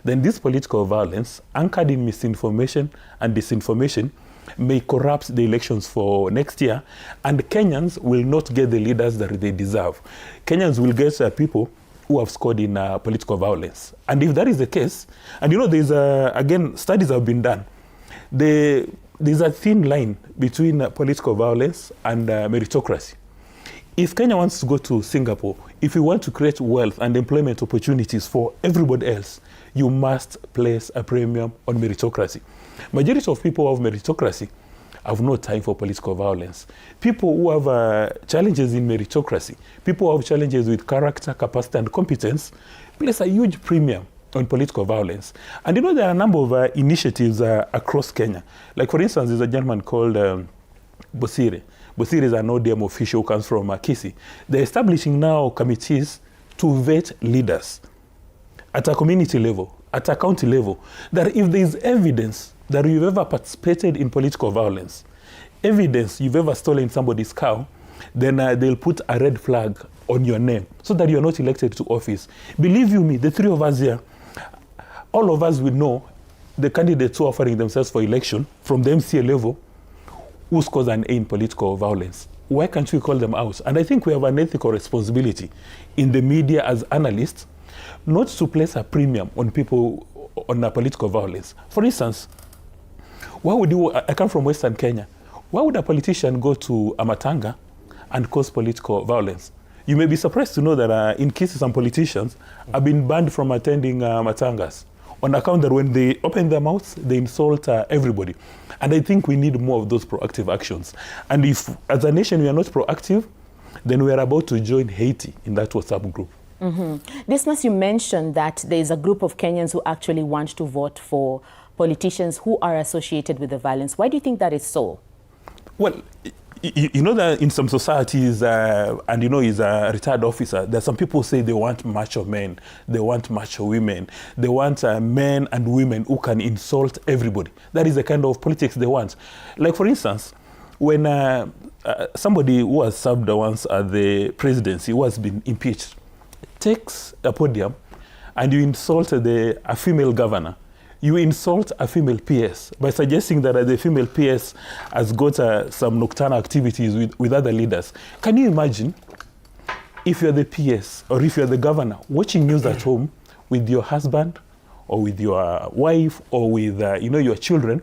S14: then this political violence, anchored in misinformation and disinformation, may corrupt the elections for next year, and Kenyans will not get the leaders that they deserve. Kenyans will get people who have scored in political violence. And if that is the case, and you know, there's again, studies have been done. There's a thin line between political violence and meritocracy. If Kenya wants to go to Singapore, if you want to create wealth and employment opportunities for everybody else, you must place a premium on meritocracy. Majority of people who have meritocracy have no time for political violence. People who have challenges in meritocracy, people who have challenges with character, capacity, and competence, place a huge premium on political violence. And you know, there are a number of initiatives across Kenya. Like, for instance, there's a gentleman called Bosire. Bosire is an ODM official who comes from Kisii. They're establishing now committees to vet leaders at a community level, at a county level, that if there is evidence that you've ever participated in political violence, evidence you've ever stolen somebody's cow, then they'll put a red flag on your name so that you're not elected to office. Believe you me, the three of us here, all of us will know the candidates who are offering themselves for election from the MCA level who scores an A in political violence. Why can't we call them out? And I think we have an ethical responsibility in the media as analysts not to place a premium on people on political violence. For instance, why would I come from Western Kenya. Why would a politician go to a matanga and cause political violence? You may be surprised to know that in Kisii, some politicians have been banned from attending matangas on account that when they open their mouths, they insult everybody. And I think we need more of those proactive actions. And if, as a nation, we are not proactive, then we are about to join Haiti in that WhatsApp group.
S1: Dismas, you mentioned that there is a group of Kenyans who actually want to vote for politicians who are associated with the violence. Why do you think that is so? Well,
S14: you know that in some societies, and you know, he's a retired officer, there are some people say they want macho men, they want macho women, they want men and women who can insult everybody. That is the kind of politics they want. Like, for instance, when somebody who has served once at the presidency, who has been impeached, takes a podium and you insult a female governor, you insult a female PS by suggesting that the female PS has got some nocturnal activities with other leaders. Can you imagine if you're the PS or if you're the governor watching news at home with your husband or with your wife or with your children,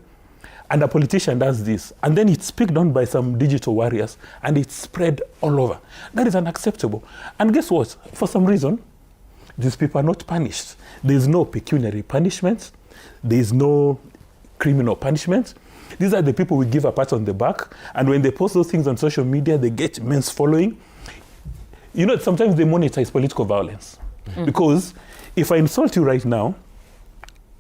S14: and a politician does this, and then it's picked on by some digital warriors and it's spread all over? That is unacceptable. And guess what? For some reason, these people are not punished. There's no pecuniary punishment. There's no criminal punishment. These are the people we give a pat on the back, and when they post those things on social media, they get immense following. You know, sometimes they monetize political violence. Because if I insult you right now,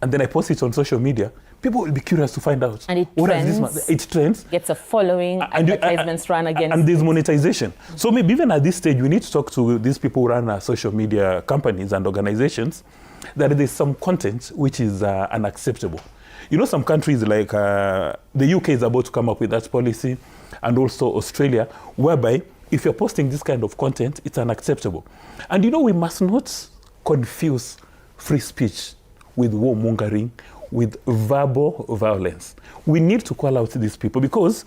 S14: and then I post it on social media, people will be curious to find out.
S1: And it trends. Gets a following, advertisements run against. And
S14: there's monetization. So maybe even at this stage, we need to talk to these people who run social media companies and organizations, that there's some content which is unacceptable. You know, some countries like the UK is about to come up with that policy, and also Australia, whereby if you're posting this kind of content, it's unacceptable. And you know, we must not confuse free speech with warmongering, with verbal violence. We need to call out these people, because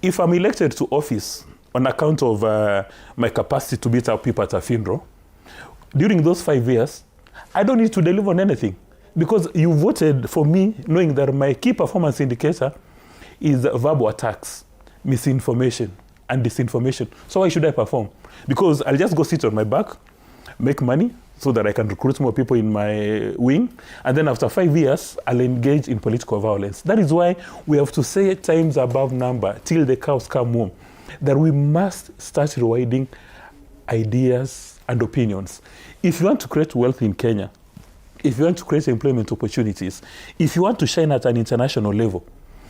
S14: if I'm elected to office on account of my capacity to beat up people at a funeral, during those 5 years, I don't need to deliver on anything, because you voted for me knowing that my key performance indicator is verbal attacks, misinformation, and disinformation. So why should I perform? Because I'll just go sit on my back, make money, so that I can recruit more people in my wing, and then after 5 years, I'll engage in political violence. That is why we have to say times above number till the cows come home. that we must start rewinding ideas and opinions. If you want to create wealth in Kenya, if you want to create employment opportunities, if you want to shine at an international level,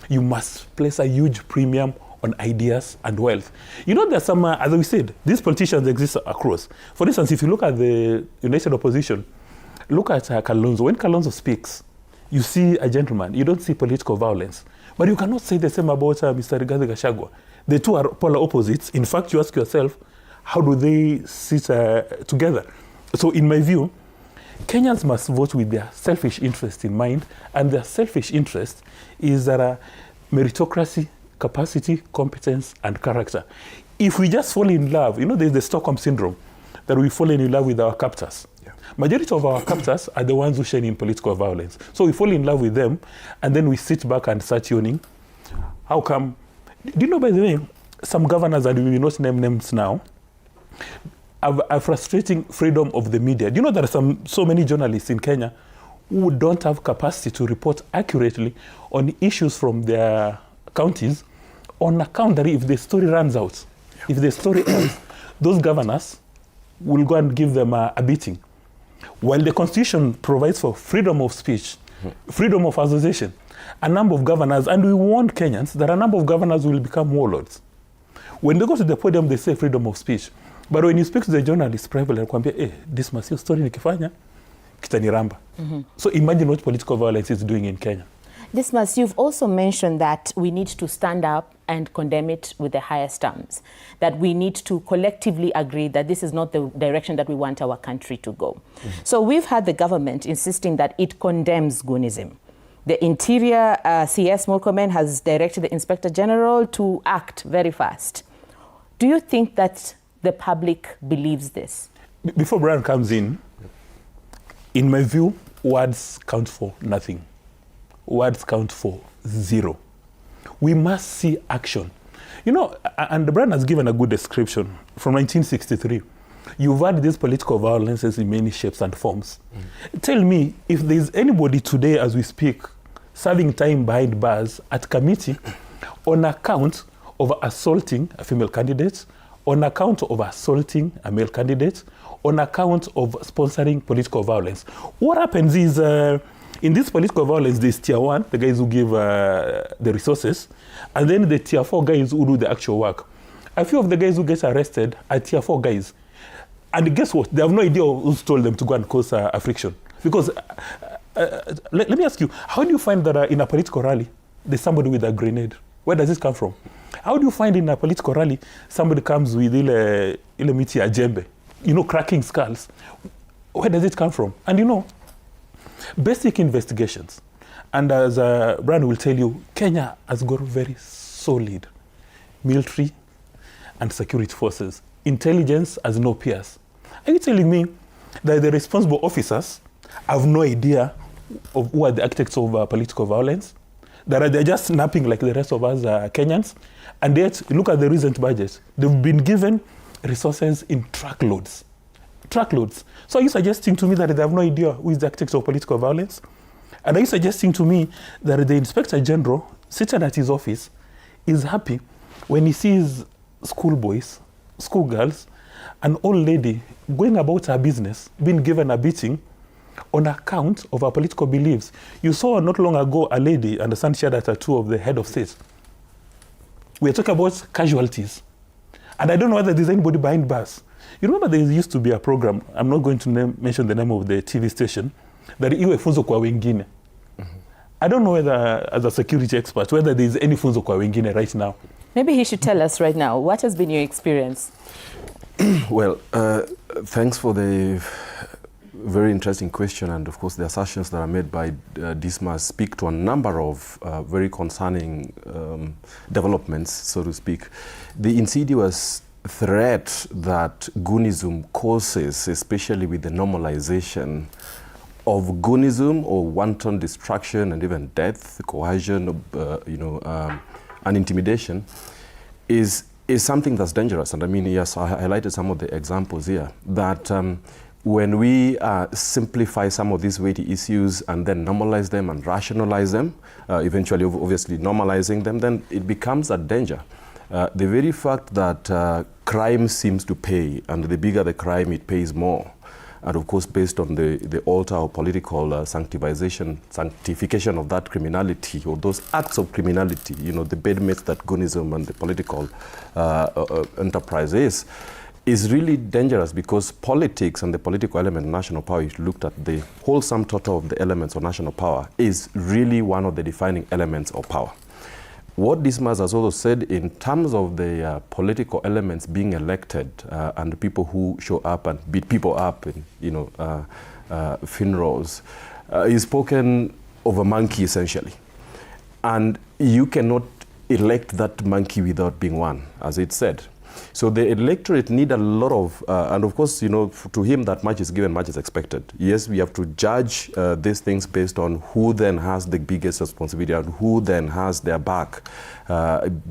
S14: you must place a huge premium on ideas and wealth. You know, there's some, as we said, these politicians exist across. For instance, if you look at the United Opposition, look at Kalonzo. When Kalonzo speaks, you see a gentleman. You don't see political violence. But you cannot say the same about Mr. Rigathi Gachagua. The two are polar opposites. In fact, you ask yourself, how do they sit together? So in my view, Kenyans must vote with their selfish interest in mind, and their selfish interest is meritocracy, capacity, competence, and character. If we just fall in love, you know, there's the Stockholm syndrome, that we fall in love with our captors. Yeah. Majority of our captors are the ones who shine in political violence. So we fall in love with them, and then we sit back and start yawning. How come? Do you know, by the way, some governors, and we will not name names now, are frustrating freedom of the media. Do you know there are so many journalists in Kenya who don't have capacity to report accurately on issues from their counties on account that if the story runs out, if the story ends, those governors will go and give them a beating. While the Constitution provides for freedom of speech, freedom of association, a number of governors, and we warn Kenyans that a number of governors will become warlords. When they go to the podium, they say freedom of speech. But when you speak to the journalist privately, this must be a story nikifanya, kitaniramba. So imagine what political violence is doing in Kenya.
S1: Dismas, you've also mentioned that we need to stand up and condemn it with the highest terms, that we need to collectively agree that this is not the direction that we want our country to go. So we've had the government insisting that it condemns Goonism. The Interior CS Murkomen has directed the Inspector General to act very fast. Do you think that the public believes this?
S14: Before Brian comes in my view, words count for nothing. Words count for zero. We must see action. You know, and Brian has given a good description from 1963. You've had these political violences in many shapes and forms. Tell me, if there's anybody today as we speak serving time behind bars at committee on account of assaulting a female candidate, on account of assaulting a male candidate, on account of sponsoring political violence. What happens is, in this political violence, there's tier 1, the guys who give the resources, and then the tier 4 guys who do the actual work. A few of the guys who get arrested are tier 4 guys. And guess what? They have no idea who's told them to go and cause a friction. Because, let me ask you, how do you find that in a political rally, there's somebody with a grenade? Where does this come from? How do you find in a political rally somebody comes with ile miti ya jembe, you know, cracking skulls? Where does it come from? And you know, basic investigations. And as Brian will tell you, Kenya has got very solid military and security forces. Intelligence has no peers. Are you telling me that the responsible officers have no idea of who are the architects of political violence? That they're just snapping like the rest of us Kenyans? And yet, look at the recent budget. They've been given resources in truckloads. Truckloads. So are you suggesting to me that they have no idea who is the architect of political violence? And are you suggesting to me that the Inspector General, sitting at his office, is happy when he sees schoolboys, schoolgirls, an old lady going about her business, being given a beating on account of her political beliefs? You saw not long ago a lady and the son shared a tattoo of the head of state. We're talking about casualties. And I don't know whether there's anybody behind bars. You remember there used to be a program, I'm not going to mention the name of the TV station, that iwe funzo kwa wengine. I don't know whether, as a security expert, whether there's any funzo kwa wengine right now.
S1: Maybe he should tell us right now, what has been your experience?
S15: Well, thanks for the very interesting question, and of course the assertions that are made by Dismas speak to a number of very concerning developments, so to speak. The insidious threat that Goonism causes, especially with the normalization of Goonism or wanton destruction and even death, coercion, and intimidation, is something that's dangerous. And I mean, yes, I highlighted some of the examples here, that when we simplify some of these weighty issues and then normalize them and rationalize them, eventually obviously normalizing them, then it becomes a danger. The very fact that crime seems to pay, and the bigger the crime, it pays more. And of course, based on the altar of political sanctification of that criminality, or those acts of criminality, you know, the bedmates that Goonism and the political enterprise is really dangerous, because politics and the political element of national power, if you looked at the whole sum total of the elements of national power, is really one of the defining elements of power. What Dismas has also said in terms of the political elements being elected and people who show up and beat people up in, you know, funerals, he's spoken of a monkey essentially. And you cannot elect that monkey without being one, as it said. So the electorate need a lot of, and of course, you know, to him that much is given, much is expected. Yes, we have to judge these things based on who then has the biggest responsibility and who then has their back,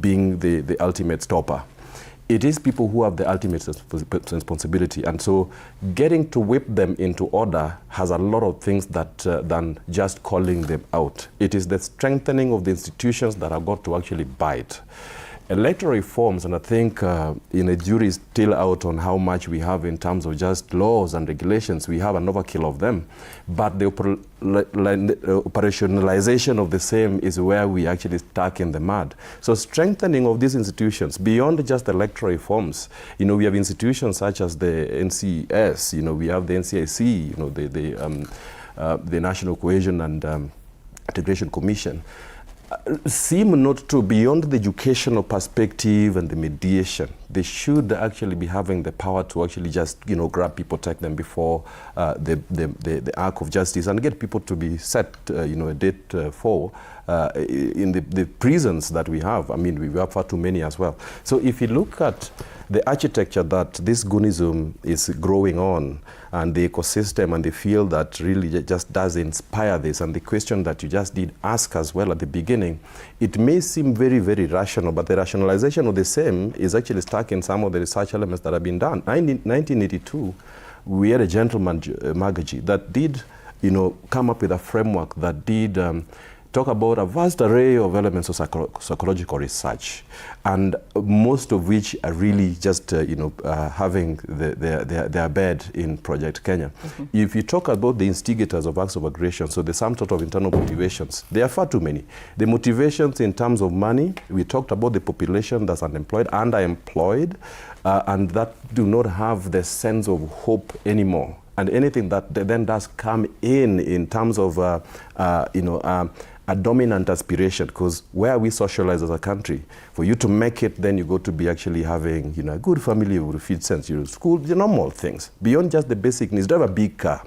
S15: being the ultimate stopper. It is people who have the ultimate responsibility, and so getting to whip them into order has a lot of things that than just calling them out. It is the strengthening of the institutions that have got to actually bite. Electoral reforms, and I think a jury is still out on how much we have in terms of just laws and regulations. We have an overkill of them, but the operationalization of the same is where we actually stuck in the mud. So strengthening of these institutions beyond just electoral reforms, you know, we have institutions such as the NCS, you know, we have the NCIC, you know, the National Cohesion and Integration Commission. Seem not to, beyond the educational perspective and the mediation, they should actually be having the power to actually just, you know, grab people, take them before the arc of justice, and get people to be set, you know, a date for in the prisons that we have. I mean, we have far too many as well. So if you look at the architecture that this Goonism is growing on, and the ecosystem and the field that really just does inspire this, and the question that you just did ask as well at the beginning, it may seem very, very rational, but the rationalization of the same is actually stuck in some of the research elements that have been done. In 1982, we had a gentleman, Magaji, that did, you know, come up with a framework that did talk about a vast array of elements of psychological research, and most of which are really just, you know, having their bed in Project Kenya. Mm-hmm. If you talk about the instigators of acts of aggression, so the sum total of internal motivations, there are far too many. The motivations in terms of money, we talked about the population that's unemployed, underemployed, and that do not have the sense of hope anymore. And anything that then does come in terms of, you know, a dominant aspiration, because where we socialize as a country, for you to make it, then you go to be actually having, you know, a good family with feed sense, your school, the normal things, beyond just the basic needs. Drive a big car.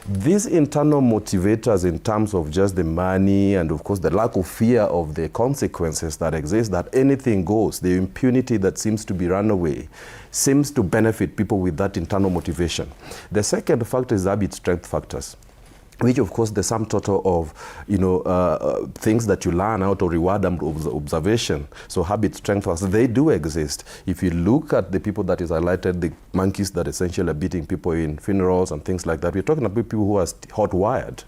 S15: These internal motivators in terms of just the money and, of course, the lack of fear of the consequences that exist, that anything goes, the impunity that seems to be run away, seems to benefit people with that internal motivation. The second factor is habit strength factors, which, of course, the sum total of, you know, things that you learn out of reward and observation. So habit strength factors, they do exist. If you look at the people that is highlighted, the monkeys that essentially are beating people in funerals and things like that, we're talking about people who are hot-wired.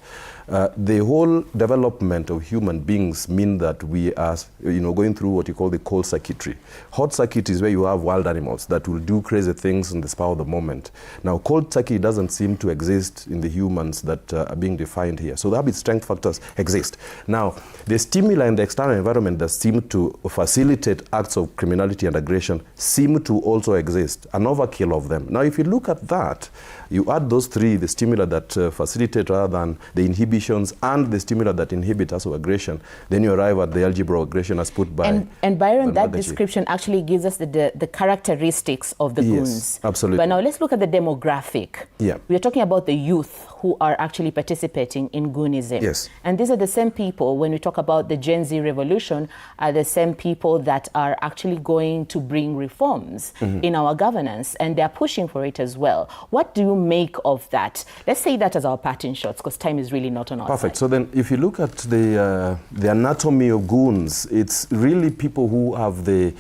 S15: The whole development of human beings mean that we are, you know, going through what you call the cold circuitry. Hot circuit is where you have wild animals that will do crazy things in the spur of the moment. Now, cold circuit doesn't seem to exist in the humans that are being defined here. So the habit strength factors exist. Now, the stimuli in the external environment that seem to facilitate acts of criminality and aggression seem to also exist, an overkill of them. Now, if you look at that, you add those three, the stimuli that facilitate rather than the inhibitions, and the stimuli that inhibit acts of aggression, then you arrive at the algebra of aggression as put by
S1: And Byron, that
S15: Magaji. Description
S1: actually gives us the characteristics of the goons.
S15: Yes, absolutely.
S1: But now let's look at the demographic.
S15: Yeah.
S1: We're talking about the youth who are actually participating in Goonism.
S15: Yes.
S1: And these are the same people, when we talk about the Gen Z revolution, are the same people that are actually going to bring reforms in our governance, and they're pushing for it as well. What do you make of that? Let's say that as our parting shots, because time is really not on our
S15: Perfect.
S1: side.
S15: So then if you look at the anatomy of goons, it's really people who have the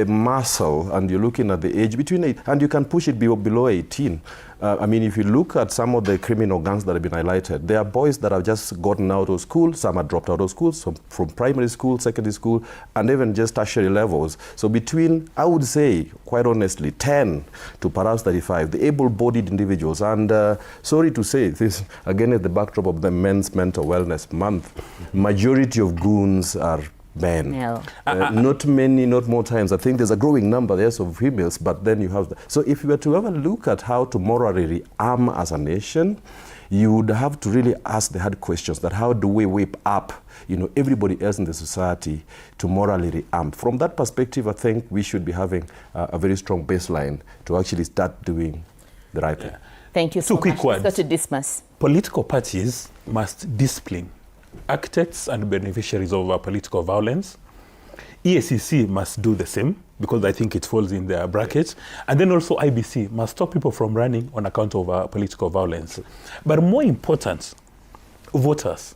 S15: muscle, and you're looking at the age between 8, and you can push it below 18. I mean, if you look at some of the criminal gangs that have been highlighted, there are boys that have just gotten out of school, some are dropped out of school, some from primary school, secondary school, and even just tertiary levels. So between, I would say, quite honestly, 10 to perhaps 35, the able-bodied individuals. And sorry to say, this again at the backdrop of the Men's Mental Wellness Month, majority of goons are men.
S1: No.
S15: Not many, not more times. I think there's a growing number, yes, of females, but then you have... So if you were to ever look at how to morally rearm as a nation, you would have to really ask the hard questions that how do we whip up, you know, everybody else in the society to morally rearm. From that perspective, I think we should be having a very strong baseline to actually start doing the right thing.
S1: Thank you so much.
S14: Quick words.
S1: Let's go to Dismas.
S14: Political parties must discipline architects and beneficiaries of political violence. EACC must do the same, because I think it falls in their bracket. And then also IBC must stop people from running on account of political violence. But more important, voters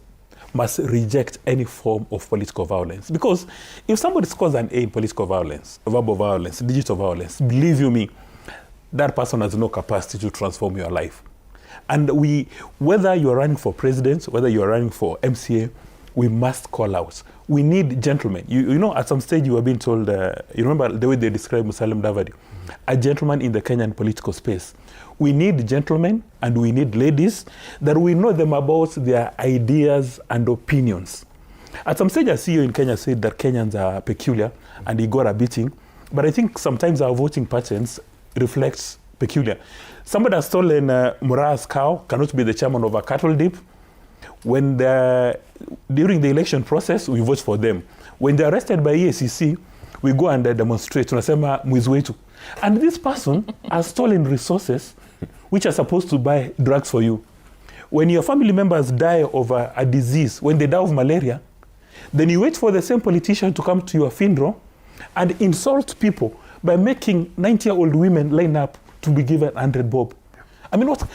S14: must reject any form of political violence. Because if somebody scores an A in political violence, verbal violence, digital violence, believe you me, that person has no capacity to transform your life. And whether you're running for president, whether you're running for MCA, we must call out. We need gentlemen. You know, at some stage you were being told, you remember the way they described Musalia Mudavadi, a gentleman in the Kenyan political space. We need gentlemen and we need ladies that we know them about their ideas and opinions. At some stage, a CEO in Kenya said that Kenyans are peculiar and he got a beating. But I think sometimes our voting patterns reflect peculiar. Somebody has stolen Mura's cow, cannot be the chairman of a cattle dip. When during the election process, we vote for them. When they're arrested by EACC, we go and demonstrate. Tunasema mwizi wetu. And this person has stolen resources which are supposed to buy drugs for you. When your family members die of a disease, when they die of malaria, then you wait for the same politician to come to your funeral and insult people by making 90-year-old women line up to be given 100 bob. I mean, what?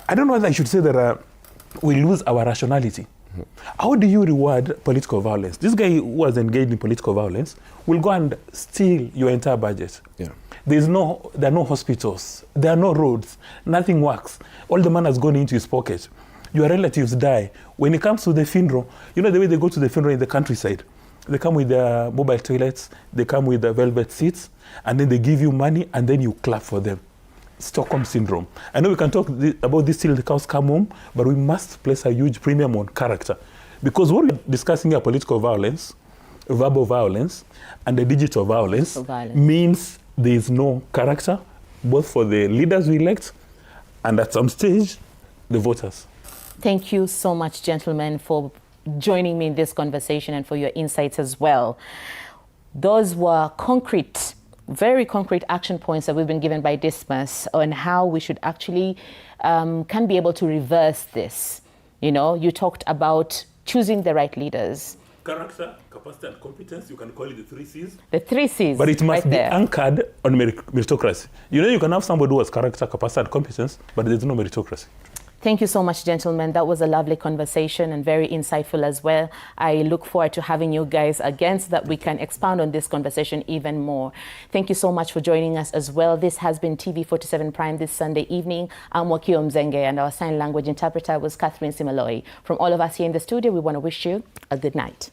S14: I don't know whether I should say that we lose our rationality. How do you reward political violence? This guy who was engaged in political violence will go and steal your entire budget.
S15: Yeah.
S14: There are no hospitals. There are no roads. Nothing works. All the money has gone into his pocket. Your relatives die. When it comes to the funeral, you know the way they go to the funeral in the countryside? They come with their mobile toilets, they come with the velvet seats, and then they give you money, and then you clap for them. Stockholm syndrome. I know we can talk about this till the cows come home, but we must place a huge premium on character. Because what we're discussing here, political violence, verbal violence, and the digital violence means there is no character, both for the leaders we elect, and at some stage, the voters.
S1: Thank you so much, gentlemen, for joining me in this conversation and for your insights as well. Those were concrete, very concrete action points that we've been given by Dismas on how we should actually can be able to reverse this. You know, you talked about choosing the right leaders.
S14: Character, capacity, and competence, you can call it the 3 C's.
S1: The 3 C's.
S14: But it must be anchored on meritocracy. You know, you can have somebody who has character, capacity, and competence, but there's no meritocracy.
S1: Thank you so much, gentlemen. That was a lovely conversation and very insightful as well. I look forward to having you guys again so that we can expound on this conversation even more. Thank you so much for joining us as well. This has been TV47 Prime this Sunday evening. I'm 𝐷𝐿𝐿𝐿 Mzenge, and our sign language interpreter was Catherine Simaloy. From all of us here in the studio, we want to wish you a good night.